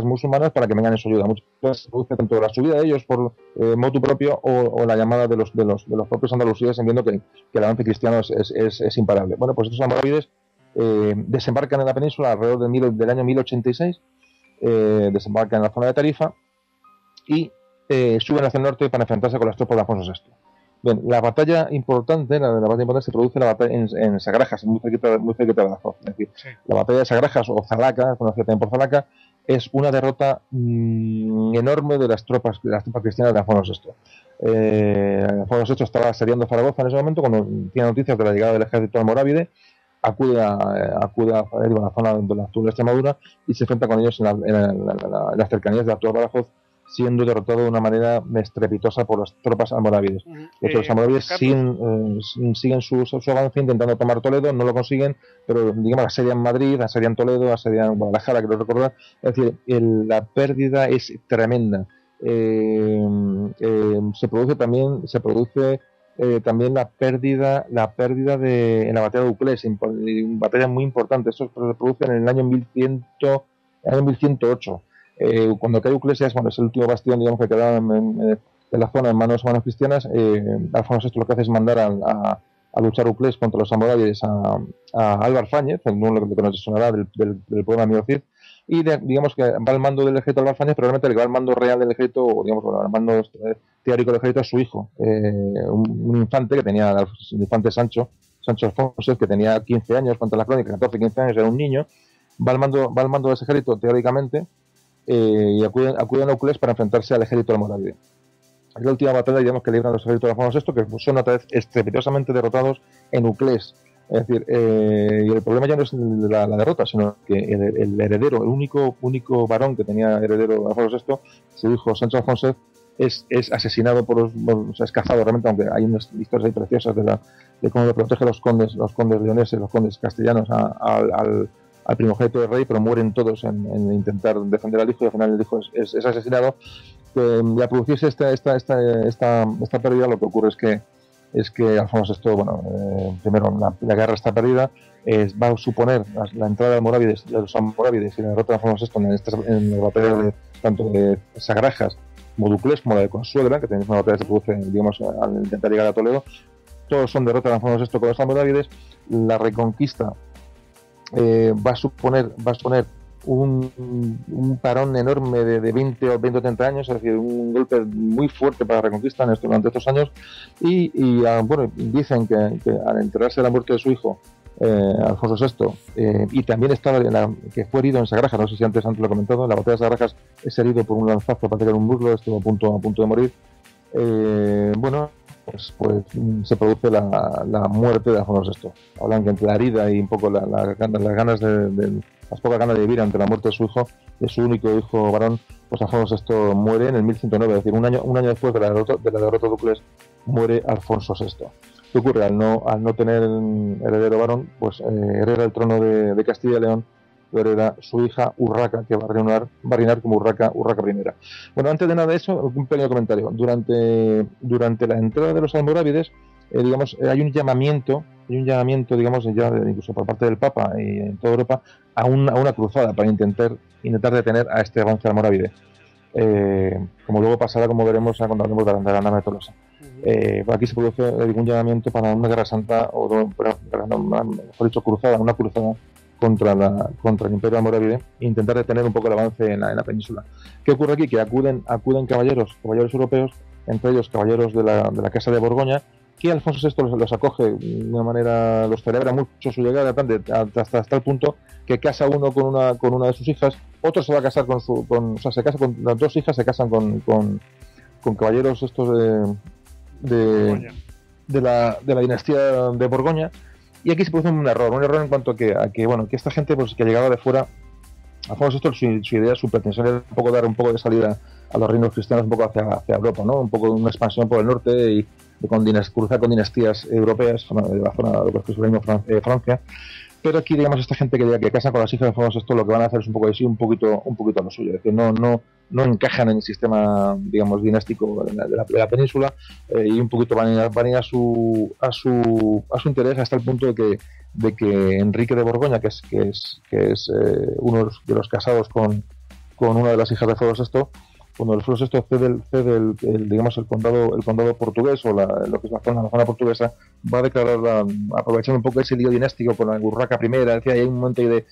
musulmanas para que vengan en su ayuda. Muchas veces se produce tanto la subida de ellos por motu propio o la llamada de los propios andalusíes, viendo que el avance cristiano es imparable. Bueno, pues estos almorávides desembarcan en la península alrededor del año 1086, desembarcan en la zona de Tarifa y suben hacia el norte para enfrentarse con las tropas de Alfonso VI. Bien, la batalla importante se produce en Sagrajas, muy cerquita de Badajoz. Es decir, la batalla de Sagrajas, o Zalaca, conocida también por Zalaca, es una derrota enorme de las tropas cristianas de Alfonso VI. Alfonso VI estaba asediando Zaragoza en ese momento cuando tiene noticias de la llegada del ejército almorávide, acude a la zona de la actual Extremadura y se enfrenta con ellos en las cercanías de la actual Badajoz, siendo derrotado de una manera estrepitosa por las tropas almorávides. De hecho, los almorávides siguen su avance intentando tomar Toledo, no lo consiguen, pero digamos asedian Madrid, asedian Toledo, asedian Guadalajara, quiero recordar. Es decir, la pérdida es tremenda. Se produce también la pérdida en la batalla de Uclés, una batalla muy importante. Esto se produce en el año 1108. Cuando cae Uclesias, es el último bastión, digamos, que quedaba en la zona en manos cristianas. Alfonso VI lo que hace es mandar a luchar Uclés contra los almorávides a Álvar Fáñez, lo que nos sonará del poema Mío Cid, y digamos que va al mando del ejército Álvar Fáñez, pero realmente el que va al mando real del ejército, o digamos, al mando teórico del ejército, es su hijo, un infante que tenía, el infante Sancho Alfonso, que tenía 15 años, contra la crónica, 14-15 años, era un niño, va al mando de ese ejército teóricamente, y acuden a Uclés para enfrentarse al ejército almorávide. Es la última batalla, digamos, que libran los ejércitos de Alfonso VI, que son otra vez estrepitosamente derrotados en Uclés. Es decir, y el problema ya no es la derrota, sino que el heredero, el único varón que tenía heredero Alfonso VI, su hijo Sancho Alfonso, es asesinado es cazado realmente, aunque hay unas historias ahí preciosas de cómo lo protege los condes leoneses, los condes castellanos al primogénito del rey, pero mueren todos en intentar defender al hijo, y al final el hijo es asesinado. Ya producirse esta pérdida, lo que ocurre es que Alfonso VI, primero la guerra está perdida, va a suponer la entrada de los almorávides y la derrota de Alfonso VI en la batalla tanto de Sagrajas como de Uclés, como la de Consuegra, que tenemos una batalla que se produce, digamos, al intentar llegar a Toledo. Todos son derrotas de Alfonso VI con los almorávides. La reconquista va a suponer un parón enorme de 20 o 30 años, es decir, un golpe muy fuerte para la reconquista durante estos años, y dicen que al enterarse de la muerte de su hijo Alfonso VI, y también estaba que fue herido en Sagrajas, no sé si antes lo he comentado, en la batalla de Sagrajas es herido por un lanzazo para tirar un muslo, estuvo a punto de morir. Pues se produce la muerte de Alfonso VI. Hablan que entre la herida y un poco las pocas ganas de vivir ante la muerte de su hijo, de su único hijo varón, pues Alfonso VI muere en el 1109, es decir, un año después de la derrota de Uclés, muere Alfonso VI. ¿Qué ocurre? Al no tener heredero varón, pues hereda el trono de Castilla y León, lo hereda su hija Urraca, que va a reinar como Urraca I. Bueno, antes de nada de eso, un pequeño comentario. Durante la entrada de los almorávides, hay un llamamiento, digamos, ya incluso por parte del Papa y en toda Europa, a una cruzada para intentar detener a este avance almorávide. Como luego pasará, como veremos cuando hablemos de la Nave de Tolosa. Aquí se produce un llamamiento para una guerra santa, mejor dicho, una cruzada contra el Imperio Almorávide e intentar detener un poco el avance en la península. ¿Qué ocurre aquí? Que acuden caballeros europeos, entre ellos caballeros de la Casa de Borgoña, que Alfonso VI los acoge de una manera, los celebra mucho su llegada, hasta el punto que casa uno con una de sus hijas, otro se va a casar se casa con las dos hijas, se casan con caballeros estos de la dinastía de Borgoña. Y aquí se produce un error en cuanto a que esta gente, pues, que llegaba de fuera, Alfonso VI, su idea, su pretensión era dar un poco de salida a los reinos cristianos, un poco hacia Europa, ¿no? Un poco de una expansión por el norte y cruzar con dinastías europeas de la zona de lo que es el reino Francia. Pero aquí, digamos, esta gente que casa con las hijas de Alfonso VI, lo que van a hacer es un poco así, un poquito a lo suyo, es decir, no encajan en el sistema, digamos, dinástico de la península, y un poquito van a ir a su interés, hasta el punto de que Enrique de Borgoña, que es uno de los casados con una de las hijas de Alfonso VI, cuando Alfonso VI cede el condado portugués, o lo que es la zona portuguesa, va a declarar, aprovechando un poco ese lío dinástico con la Urraca I, decía, hay un momento de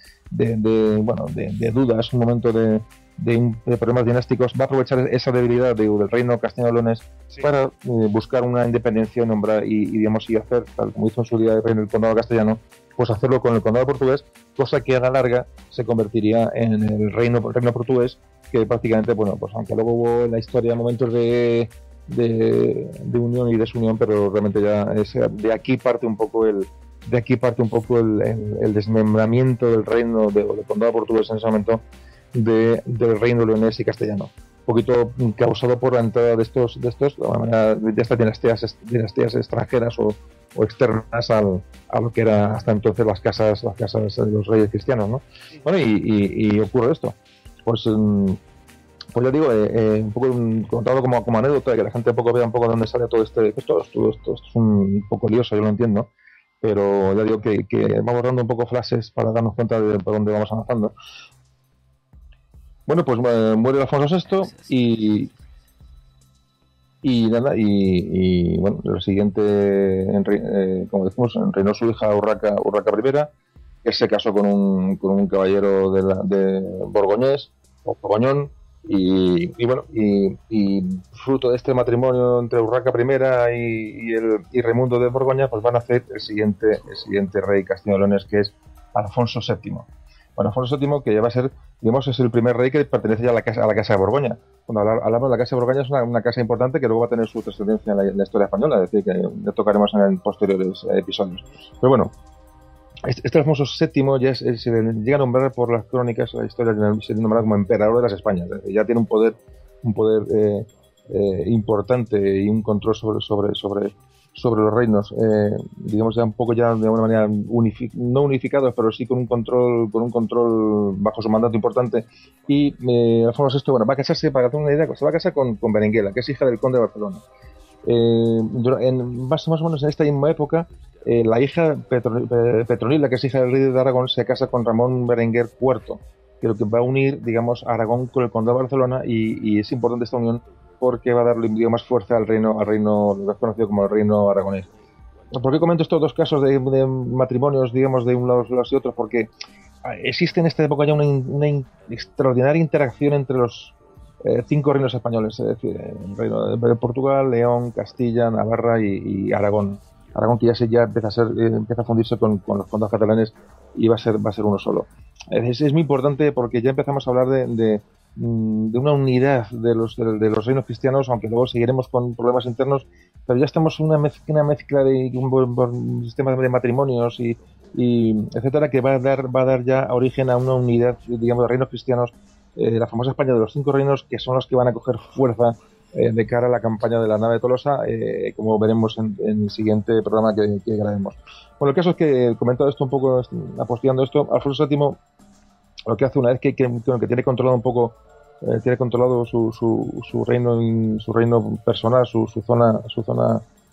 dudas, un momento de problemas dinásticos, va a aprovechar esa debilidad del reino castellano-leonés, sí, para buscar una independencia, nombrar y hacer, tal como hizo en su día el condado castellano, pues hacerlo con el condado portugués, cosa que a la larga se convertiría en el reino portugués, que prácticamente, bueno, pues aunque luego hubo en la historia momentos de unión y desunión, pero realmente ya de aquí parte un poco el desmembramiento del reino del condado portugués en ese momento del reino leonés y castellano, un poquito causado por la entrada de estos de estas dinastías extranjeras o externas a lo que era hasta entonces las casas de los reyes cristianos, ¿no? Bueno, y ocurre esto, pues pues ya digo, un poco contado como anécdota, que la gente un poco vea un poco de dónde sale todo esto es un poco lioso, yo lo entiendo, pero ya digo que vamos dando un poco flashes para darnos cuenta de por dónde vamos avanzando. Bueno, pues muere Alfonso VI y nada, y bueno, lo siguiente, como decimos, reinó su hija Urraca I, que se casó con un caballero de Borgoñés, o Borgoñón, y bueno, y fruto de este matrimonio entre Urraca I y Raimundo de Borgoña, pues van a hacer el siguiente rey castellano-leonés, que es Alfonso VII. Bueno, Alfonso VII, que ya va a ser, digamos, es el primer rey que pertenece ya a la casa de Borgoña. Cuando hablamos de la casa de Borgoña, es una casa importante que luego va a tener su trascendencia en la historia española, es decir, que le tocaremos en posteriores episodios. Pero bueno, este Alfonso VII ya se llega a nombrar por las crónicas, la historia se nombra como emperador de las Españas. Es decir, ya tiene un poder importante y un control sobre los reinos, digamos ya un poco ya de una manera no unificados, pero sí con un control bajo su mandato importante. Y Alfonso VI, bueno, va a casarse, para hacer una idea, se va a casar con Berenguela, que es hija del conde de Barcelona. Más o menos en esta misma época, la hija Petronila, que es hija del rey de Aragón, se casa con Ramón Berenguer IV, que lo que va a unir, digamos, a Aragón con el condado de Barcelona, y es importante esta unión porque va a darle más fuerza al reino lo que es conocido como el reino aragonés. ¿Por qué comento estos dos casos de matrimonios, digamos, de un lado y otro? Porque existe en esta época ya una extraordinaria interacción entre los 5 reinos españoles, es decir, el reino de Portugal, León, Castilla, Navarra y Aragón. Aragón que ya empieza a fundirse con los condados catalanes y va a ser uno solo. Es muy importante porque ya empezamos a hablar de una unidad de los reinos cristianos, aunque luego seguiremos con problemas internos, pero ya estamos en una mezcla de un sistema de matrimonios y etcétera, que va a dar ya origen a una unidad, digamos, de reinos cristianos, la famosa España de los 5 reinos, que son los que van a coger fuerza de cara a la campaña de la nave de Tolosa, como veremos en el siguiente programa que grabemos. Bueno, el caso es que, comentado esto un poco, apostillando esto, Alfonso VII lo que hace, una vez que tiene controlado un poco, tiene controlado su reino personal, su zona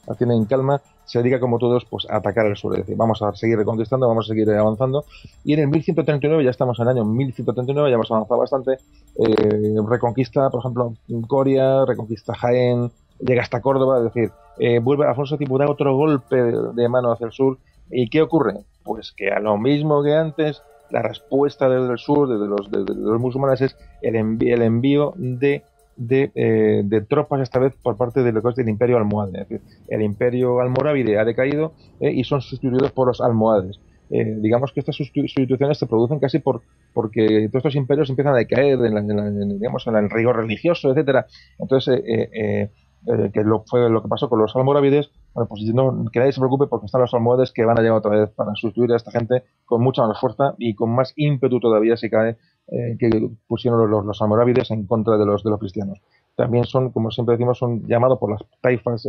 la tiene en calma, se dedica, como todos, pues a atacar al sur. Es decir, vamos a seguir reconquistando, vamos a seguir avanzando, y en el 1139, ya estamos en el año 1139, ya hemos avanzado bastante, reconquista, por ejemplo, Coria, reconquista Jaén, llega hasta Córdoba, es decir, vuelve Alfonso VII, da otro golpe de mano hacia el sur. ¿Y qué ocurre? Pues que a lo mismo que antes, la respuesta desde el sur, desde los musulmanes, es el envío de tropas, esta vez por parte de lo que es del Imperio Almohade. Es decir, el Imperio Almorávide ha decaído y son sustituidos por los almohades. Digamos que estas sustituciones se producen casi porque todos estos imperios empiezan a decaer en el rigor religioso, etcétera. Entonces, que fue lo que pasó con los almorávides. Bueno, pues que nadie se preocupe, porque están los almohades que van a llegar otra vez para sustituir a esta gente con mucha más fuerza y con más ímpetu todavía, si cae, que pusieron los almorávides en contra de los cristianos. También son, como siempre decimos, son llamados por las taifas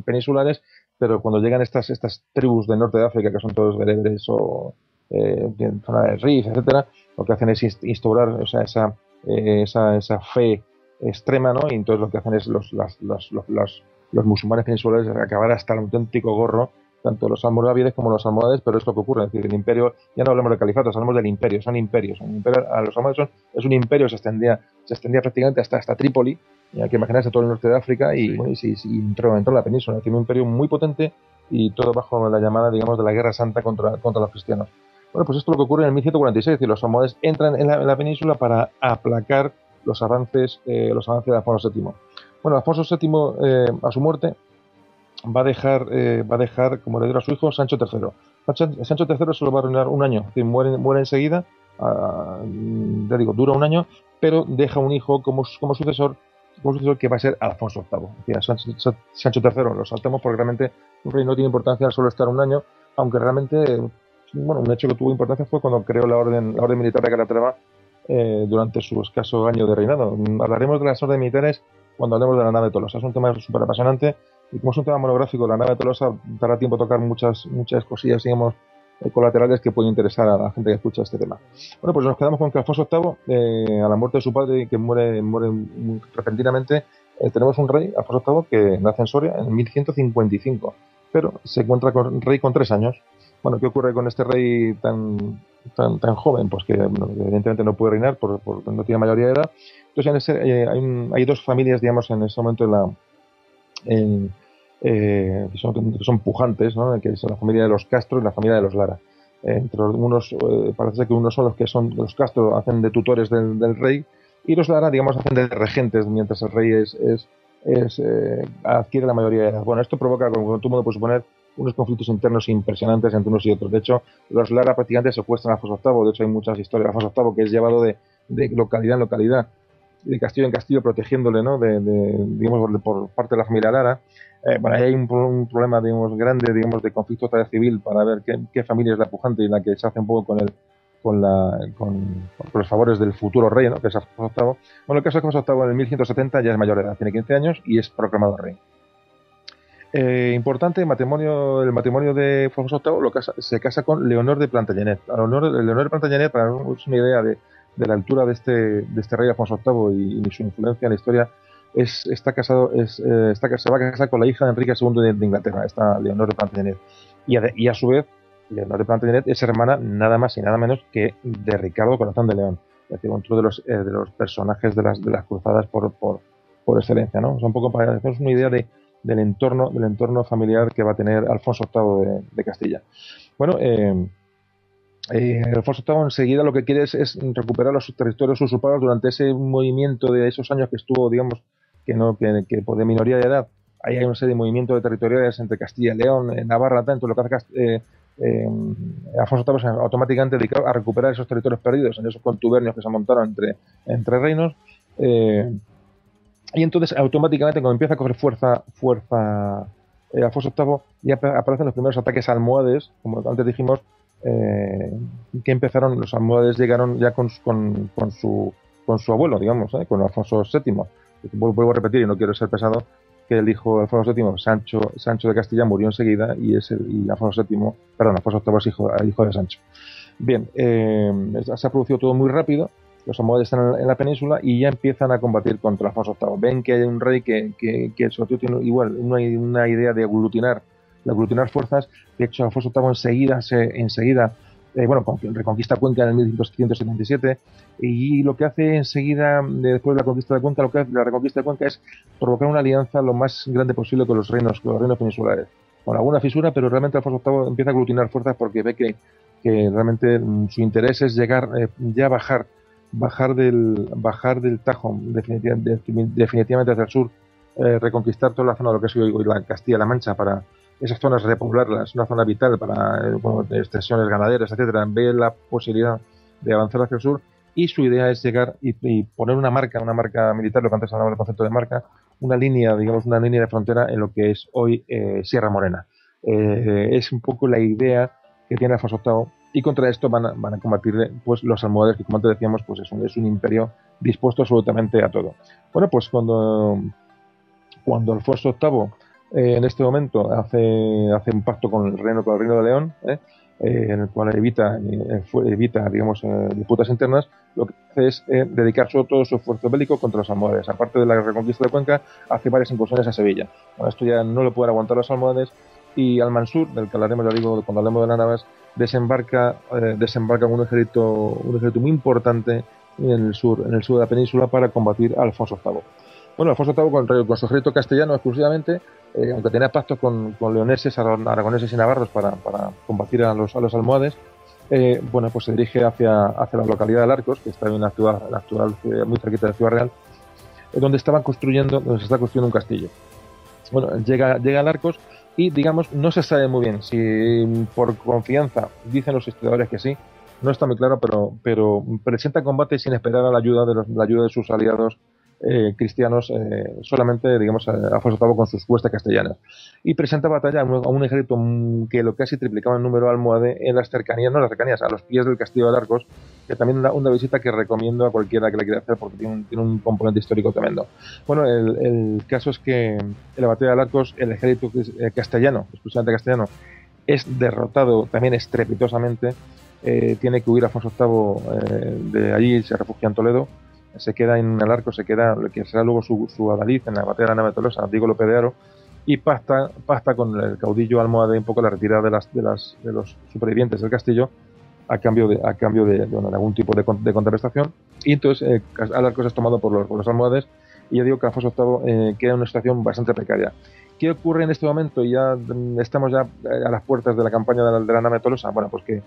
peninsulares, pero cuando llegan estas tribus del norte de África, que son todos bereberes o en zona de Rif, etcétera, lo que hacen es instaurar, o sea, esa fe extrema, ¿no? Y entonces lo que hacen es los musulmanes peninsulares acabar hasta el auténtico gorro, tanto los almorávides como los almohades, pero es lo que ocurre. Es decir, el imperio, ya no hablamos de califatos, hablamos del imperio, son imperios. A los almohades es un imperio, se extendía prácticamente hasta Trípoli, y hay que imaginarse todo el norte de África, y entró en la península. Tiene un imperio muy potente, y todo bajo la llamada, digamos, de la Guerra Santa contra los cristianos. Bueno, pues esto es lo que ocurre en el 1146, es decir, los almohades entran en la península para aplacar los avances de Alfonso VII. Bueno, Alfonso VII, a su muerte, va a dejar como heredero a su hijo Sancho III. Sancho III solo va a reinar un año, es decir, muere enseguida, ya digo, dura un año, pero deja un hijo como sucesor que va a ser Alfonso VIII. Es decir, Sancho III lo saltamos porque realmente un rey no tiene importancia al solo estar un año, aunque realmente, bueno, un hecho que tuvo importancia fue cuando creó la orden militar de Calatrava durante su escaso año de reinado. Hablaremos de las órdenes militares cuando hablemos de la nave de Tolosa. Es un tema súper apasionante y como es un tema monográfico, la nave de Tolosa dará tiempo a tocar muchas cosillas, digamos, colaterales que pueden interesar a la gente que escucha este tema. Bueno, pues nos quedamos con que Alfonso VIII, a la muerte de su padre, que muere repentinamente, tenemos un rey, Alfonso VIII, que nace en Soria en 1155, pero se encuentra con rey con 3 años. Bueno, ¿qué ocurre con este rey tan joven? Pues que evidentemente no puede reinar porque no tiene mayoría de edad. Entonces hay 2 familias, digamos, en ese momento que son pujantes, ¿no? Que es la familia de los Castro y la familia de los Lara. Entre unos, parece ser que unos son los Castro hacen de tutores del rey y los Lara, digamos, hacen de regentes mientras el rey adquiere la mayoría de edad. Bueno, esto provoca, como todo el mundo puede suponer, unos conflictos internos impresionantes entre unos y otros. De hecho, los Lara prácticamente secuestran a Alfonso VIII. De hecho, hay muchas historias de Alfonso VIII que es llevado de localidad en localidad, de castillo en castillo, protegiéndole, ¿no? Digamos, por parte de la familia Lara. Bueno, ahí hay un problema, digamos, grande, digamos, de conflicto civil para ver qué familia es la pujante y la que se hace un poco con los favores del futuro rey, ¿no? Que es Alfonso VIII. Bueno, el caso es que Alfonso VIII en 1170 ya es mayor de edad, tiene 15 años y es proclamado rey. Importante, el matrimonio de Alfonso VIII se casa con Leonor de Plantagenet. Leonor de Plantagenet, para darnos una idea de la altura de este rey Alfonso VIII y su influencia en la historia, se va a casar con la hija de Enrique II de Inglaterra, esta Leonor de Plantagenet. Y a su vez, Leonor de Plantagenet es hermana nada más y nada menos que de Ricardo Corazón de León, es decir, otro de los personajes de las cruzadas por excelencia, ¿no? O sea, un poco para hacernos una idea del entorno familiar que va a tener Alfonso VIII de Castilla. Bueno, Alfonso VIII enseguida lo que quiere es recuperar los territorios usurpados durante ese movimiento de esos años que estuvo, digamos, que de minoría de edad. Ahí hay una serie de movimientos territoriales entre Castilla y León, Navarra, tanto lo que hace Alfonso VIII es automáticamente dedicado a recuperar esos territorios perdidos en esos contubernios que se montaron entre reinos. Y entonces automáticamente cuando empieza a coger fuerza Alfonso VIII, ya aparecen los primeros ataques almohades, como antes dijimos, que empezaron, los almohades llegaron ya con su abuelo, digamos, con Alfonso VII. Vuelvo a repetir y no quiero ser pesado, que el hijo de Alfonso VII, Sancho de Castilla, murió enseguida y Alfonso VIII es hijo de Sancho. Bien, se ha producido todo muy rápido. Los almohades están en la península y ya empiezan a combatir contra Alfonso VIII. Ven que hay un rey que sobre todo tiene igual una idea de aglutinar fuerzas. De hecho, Alfonso VIII enseguida reconquista Cuenca en el 1577 y lo que hace enseguida, después de la conquista de Cuenca, la reconquista de Cuenca es provocar una alianza lo más grande posible con los reinos peninsulares. Con alguna fisura, pero realmente Alfonso VIII empieza a aglutinar fuerzas porque ve que realmente su interés es llegar ya a bajar del Tajo definitivamente hacia el sur, reconquistar toda la zona de lo que es hoy la Castilla-La Mancha, para esas zonas repoblarlas, una zona vital para extensiones ganaderas, etcétera. Ve la posibilidad de avanzar hacia el sur y su idea es llegar y poner una marca militar, lo que antes hablaba del concepto de marca, una línea de frontera en lo que es hoy Sierra Morena. Es un poco la idea que tiene Alfonso VIII. Y contra esto van a combatir pues los almohades, que como antes decíamos, pues es un imperio dispuesto absolutamente a todo. Bueno, pues cuando Alfonso VIII en este momento hace un pacto con el reino de León, en el cual evita digamos, disputas internas, lo que hace es dedicar todo su esfuerzo bélico contra los almohades. Aparte de la reconquista de Cuenca, hace varias incursiones a Sevilla. Bueno, esto ya no lo pueden aguantar los almohades, y Al-Mansur, del que hablaremos, ya digo, cuando hablemos de las naves, desembarca un ejército muy importante en el sur de la península para combatir a Alfonso VIII. Bueno, Alfonso VIII con su ejército castellano exclusivamente, aunque tenía pactos con leoneses, aragoneses y navarros para combatir a los almohades, pues se dirige hacia la localidad de Alarcos, que está en la actual muy cerquita de Ciudad Real, donde se está construyendo un castillo. Bueno, llega a Alarcos y, digamos, no se sabe muy bien si por confianza, dicen los historiadores que sí, no está muy claro, pero presenta combate sin esperar a la ayuda de sus aliados cristianos, solamente, digamos, Alfonso VIII con sus huestes castellanas. Y presenta batalla a un ejército que lo casi triplicaba en número almohade en las cercanías, no en las cercanías, a los pies del Castillo de Arcos, que también es una visita que recomiendo a cualquiera que la quiera hacer porque tiene un componente histórico tremendo. Bueno, el caso es que en la batalla de Arcos, el ejército castellano, exclusivamente castellano, es derrotado también estrepitosamente. Tiene que huir Alfonso VIII de allí, se refugia en Toledo, se queda en el Arco, se queda lo que será luego su adalid en la batalla de la nave de Tolosa, Diego López de Haro, y pacta con el caudillo almohade un poco la retirada de los supervivientes del castillo a cambio de algún tipo de contraprestación. Y entonces Alarcos es tomado por los almohades, y ya digo que Alfonso VIII queda en una situación bastante precaria. ¿Qué ocurre en este momento? Ya estamos ya a las puertas de la campaña de la nave de Tolosa. Bueno, pues que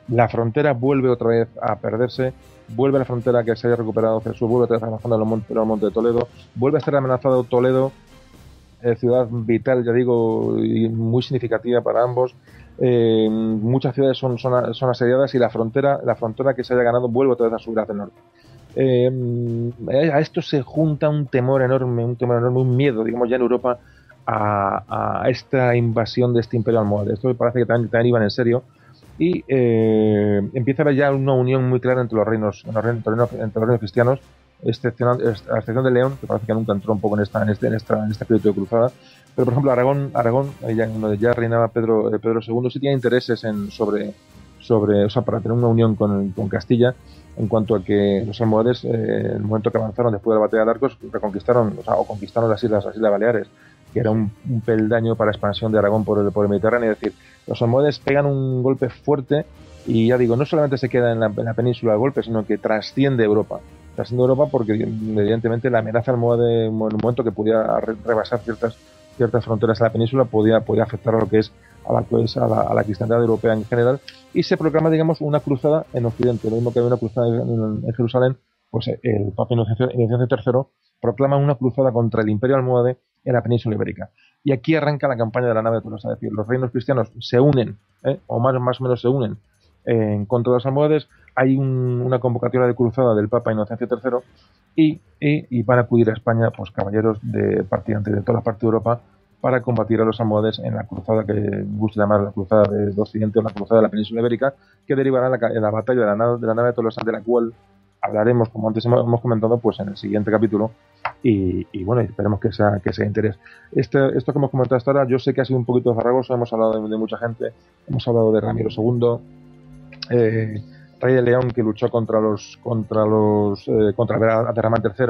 la frontera vuelve otra vez a perderse, vuelve a la frontera que se haya recuperado hacia el sur, vuelve otra vez a la zona de los montes de Toledo, vuelve a estar amenazado Toledo, ciudad vital, ya digo, y muy significativa para ambos. Muchas ciudades son asediadas, y la frontera que se haya ganado vuelve otra vez a subir hacia el norte. A esto se junta un temor enorme, un miedo, digamos, ya en Europa a esta invasión de este imperio almohade. Esto parece que también iban en serio, y empieza a haber ya una unión muy clara entre los reinos cristianos, a excepción de León, que parece que nunca entró un poco en este espíritu de cruzada. Pero, por ejemplo, Aragón, donde ya reinaba Pedro II, sí tiene intereses para tener una unión con Castilla, en cuanto a que los almohades, en el momento que avanzaron después de la batalla de Arcos, conquistaron las Islas Baleares, que era un peldaño para la expansión de Aragón por el Mediterráneo. Es decir, los almohades pegan un golpe fuerte, y ya digo, no solamente se queda en la península el golpe, sino que trasciende Europa porque evidentemente la amenaza almohade, en un momento que podía rebasar ciertas fronteras de la península, podía afectar a lo que es a la cristiandad europea en general, y se proclama, digamos, una cruzada en Occidente. Lo mismo que había una cruzada en Jerusalén, pues el Papa Inocencio III proclama una cruzada contra el imperio almohade en la península ibérica. Y aquí arranca la campaña de la nave de Tolosa. Es decir, los reinos cristianos se unen, o más o menos se unen, en contra de los almohades. Hay una convocatoria de cruzada del Papa Inocencio III, y van a acudir a España, pues, caballeros de toda la parte de Europa, para combatir a los almohades en la cruzada que me gusta llamar la cruzada del Occidente, o la cruzada de la península ibérica, que derivará en la batalla de la nave de Tolosa, de la cual hablaremos, como antes hemos comentado, pues en el siguiente capítulo, y bueno, esperemos que sea de interés. Esto que hemos comentado hasta ahora, yo sé que ha sido un poquito farragoso, hemos hablado de mucha gente, hemos hablado de Ramiro II, rey de León, que luchó contra Abderramán III.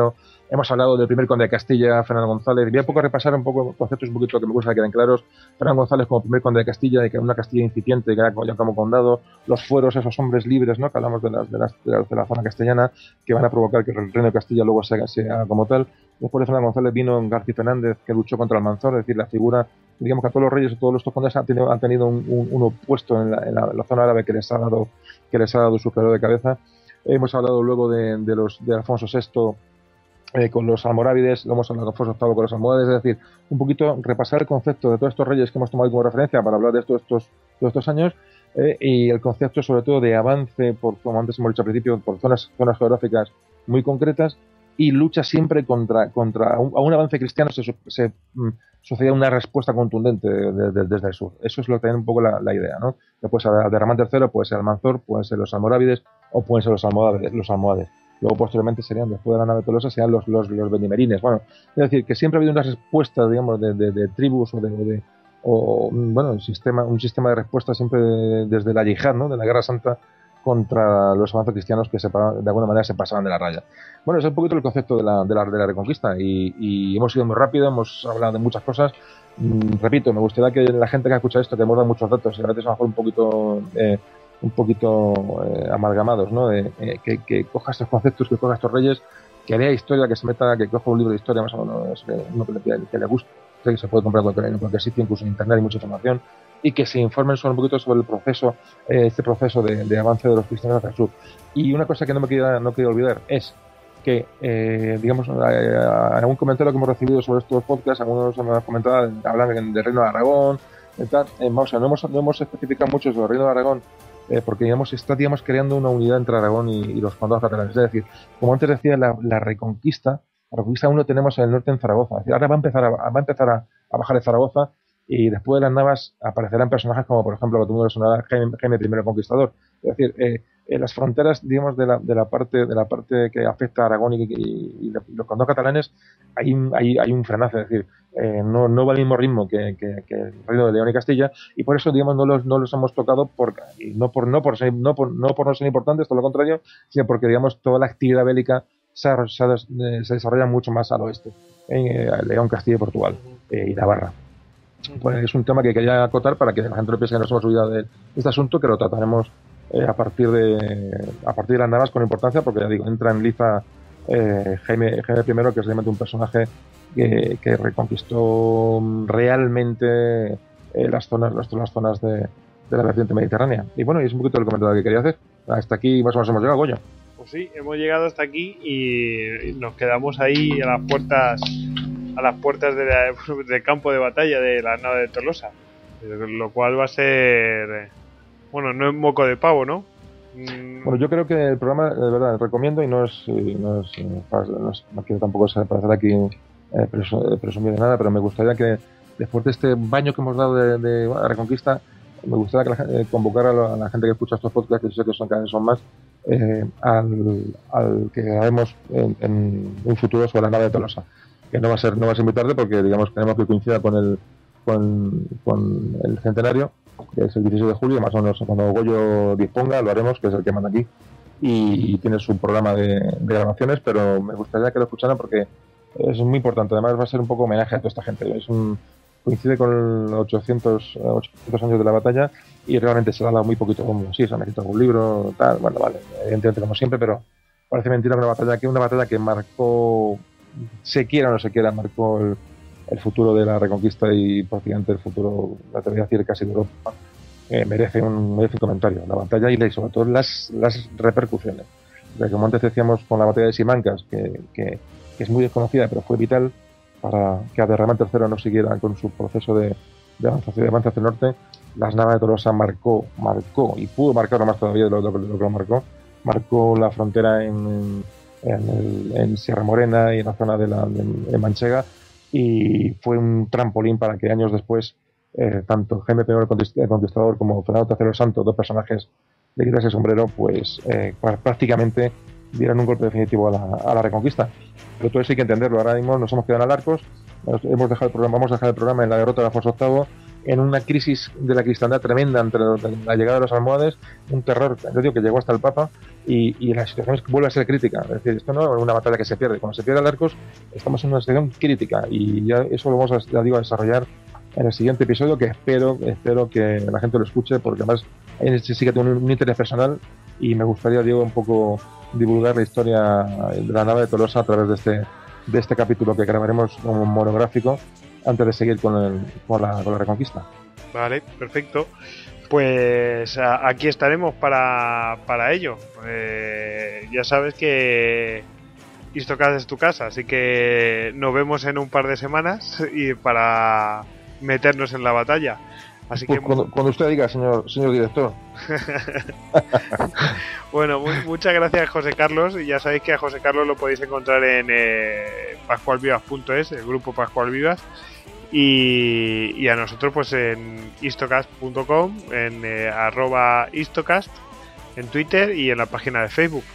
Hemos hablado del primer conde de Castilla, Fernando González. Voy a repasar un poco conceptos que me gusta que queden claros. Fernando González como primer conde de Castilla, y que era una Castilla incipiente, que era ya como condado. Los fueros, esos hombres libres, ¿no?, que hablamos de la zona castellana, que van a provocar que el reino de Castilla luego sea como tal. Después de Fernando González vino García Fernández, que luchó contra Almanzor, es decir, la figura, digamos, que a todos los reyes y todos los condes han tenido un opuesto en la zona árabe que les ha dado su quebradero de cabeza. Hemos hablado luego de Alfonso VI con los almorávides, lo hemos hablado de Alfonso VIII con los almohades. Es decir, un poquito repasar el concepto de todos estos reyes que hemos tomado como referencia para hablar de estos años, y el concepto sobre todo de avance, como antes hemos dicho al principio, por zonas geográficas muy concretas, y lucha siempre contra a un avance cristiano se sucedía una respuesta contundente desde el sur. Eso es lo que tiene un poco la idea, ¿no? Que puede ser Abderramán III, puede ser Almanzor, pueden ser los almorávides, o pueden ser los almohades. Luego, posteriormente, serían, después de la nave de Tolosa, serían los benimerines. Bueno, es decir, que siempre ha habido una respuesta, digamos, de tribus un sistema de respuesta siempre desde la yihad, ¿no?, de la Guerra Santa, contra los avances cristianos que de alguna manera se pasaban de la raya. Bueno, es un poquito el concepto de la Reconquista, y hemos ido muy rápido, hemos hablado de muchas cosas. Repito, me gustaría que la gente que escucha esto, que hemos dado muchos datos, y a veces a lo mejor un poquito amalgamados, ¿no?, que coja estos conceptos, que coja estos reyes, que lea historia, que se meta, que coja un libro de historia más o menos, uno que le guste, que se puede comprar en cualquier sitio, incluso en internet hay mucha información, y que se informen un poquito sobre el proceso, este proceso de avance de los cristianos hacia el sur. Y una cosa que no quiero olvidar es que, digamos, algún comentario que hemos recibido sobre estos podcasts, algunos me han comentado, hablan del Reino de Aragón, tal, vamos a ver, no hemos especificado mucho sobre el Reino de Aragón, porque está creando una unidad entre Aragón y los condados catalanes. Es decir, como antes decía, la Reconquista aún lo tenemos en el norte, en Zaragoza. Es decir, ahora va a empezar a bajar de Zaragoza, y después de las Navas aparecerán personajes como, por ejemplo, como sonará Jaime I el Conquistador. Es decir, las fronteras, digamos, de la parte que afecta a Aragón y los condados catalanes, hay un frenazo. Es decir, no va al mismo ritmo que el Reino de León y Castilla, y por eso, digamos, no los hemos tocado, no por no ser importantes, todo lo contrario, sino porque, digamos, toda la actividad bélica se desarrolla mucho más al oeste, en León, Castilla y Portugal, y Navarra. Pues es un tema que quería acotar para que la gente no piense que nos hemos olvidado de este asunto, que lo trataremos a partir de las Navas con importancia, porque ya digo, entra en liza Jaime I, que es realmente un personaje que reconquistó realmente las zonas de la vertiente mediterránea. Y bueno, y es un poquito el comentario que quería hacer. Hasta aquí más o menos hemos llegado, Goyo. Pues sí, hemos llegado hasta aquí y nos quedamos ahí a las puertas del campo de batalla de la nave de Tolosa, lo cual va a ser, bueno, no es moco de pavo, ¿no? Bueno, yo creo que el programa, de verdad, recomiendo, y no quiero tampoco para hacer aquí presumir de nada, pero me gustaría que después de este baño que hemos dado de Reconquista, me gustaría que convocar a la gente que escucha estos podcasts, que sé que cada vez son más, al que haremos en un futuro sobre la nave de Tolosa, que no va a ser muy tarde, porque digamos queremos que coincida con el centenario, que es el 16 de julio, más o menos cuando Goyo disponga lo haremos, que es el que manda aquí, y tiene su programa de grabaciones, pero me gustaría que lo escucharan porque es muy importante. Además va a ser un poco homenaje a toda esta gente. Coincide con los 800 años de la batalla, y realmente se le ha dado muy poquito bombo. Sí, se han escrito algún libro, tal, bueno, vale, evidentemente como siempre, pero parece mentira una batalla que marcó, se quiera o no se quiera, marcó el futuro de la Reconquista y prácticamente el futuro, me atrevería a decir, casi de Europa. Merece un comentario, la batalla y sobre todo las repercusiones. Porque como antes decíamos con la batalla de Simancas, que es muy desconocida, pero fue vital para que Abderramán III no siguiera con su proceso de avance hacia el norte. Las Navas de Tolosa marcó y pudo marcarlo más todavía de lo que lo marcó la frontera en Sierra Morena y en la zona de Manchega, y fue un trampolín para que años después tanto Jaime I el Conquistador como Fernando III el Santo, dos personajes de quitarse el sombrero, pues prácticamente dieron un golpe definitivo a la Reconquista. Pero todo eso hay que entenderlo. Ahora mismo nos hemos quedado en Alarcos, vamos a dejar el programa en la derrota de Alfonso VIII, en una crisis de la cristiandad tremenda entre la llegada de los almohades, un terror, yo digo, que llegó hasta el Papa, y la situación vuelve a ser crítica. Es decir, esto no es una batalla que se pierde. Cuando se pierde Alarcos, estamos en una situación crítica, y ya eso lo vamos a desarrollar en el siguiente episodio, que espero que la gente lo escuche, porque además ahí sí que tengo un interés personal, y me gustaría, Diego, un poco divulgar la historia de la nave de Tolosa a través de este capítulo que grabaremos como monográfico antes de seguir con la Reconquista. Vale, perfecto. Pues aquí estaremos para ello. Ya sabes que Histocast es tu casa, así que nos vemos en un par de semanas y para meternos en la batalla. Así pues que cuando usted diga, señor director. Bueno, muchas gracias, José Carlos. Ya sabéis que a José Carlos lo podéis encontrar en pascualvivas.es, el grupo Pascual Vivas, y a nosotros pues en histocast.com, en @histocast, en Twitter y en la página de Facebook.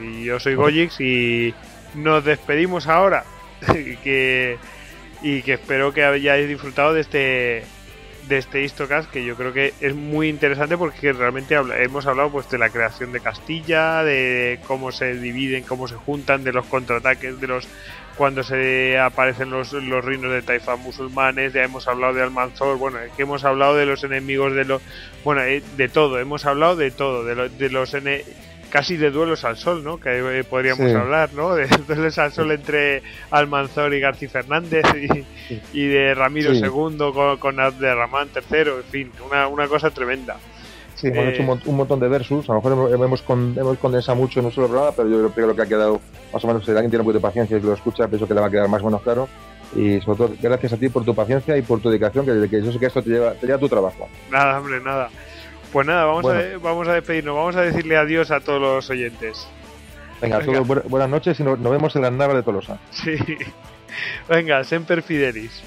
Y yo soy Goyix y nos despedimos ahora. y que espero que hayáis disfrutado de este Histocast, que yo creo que es muy interesante, porque realmente hemos hablado pues de la creación de Castilla, de cómo se dividen, cómo se juntan, de los contraataques, cuando se aparecen los reinos de taifas musulmanes. Ya hemos hablado de Almanzor, bueno, que hemos hablado de los enemigos de todo, hemos hablado de todo, casi de duelos al sol, ¿no? Que podríamos hablar, ¿no? De duelos al sol entre Almanzor y García Fernández, y de Ramiro II con Abderramán III, en fin, una cosa tremenda. Sí, hemos hecho un montón de versus. A lo mejor hemos condensado mucho en un solo programa, pero yo creo que ha quedado más o menos. Si alguien tiene un poco de paciencia y lo escucha, pienso que le va a quedar más o menos claro. Y sobre todo, gracias a ti por tu paciencia y por tu dedicación, que yo sé que esto te lleva tu trabajo. Nada, hombre, nada. Pues nada, vamos a despedirnos. Vamos a decirle adiós a todos los oyentes. Venga. Todos buenas noches y nos vemos en las naves de Tolosa. Sí. Venga, Semper Fidelis.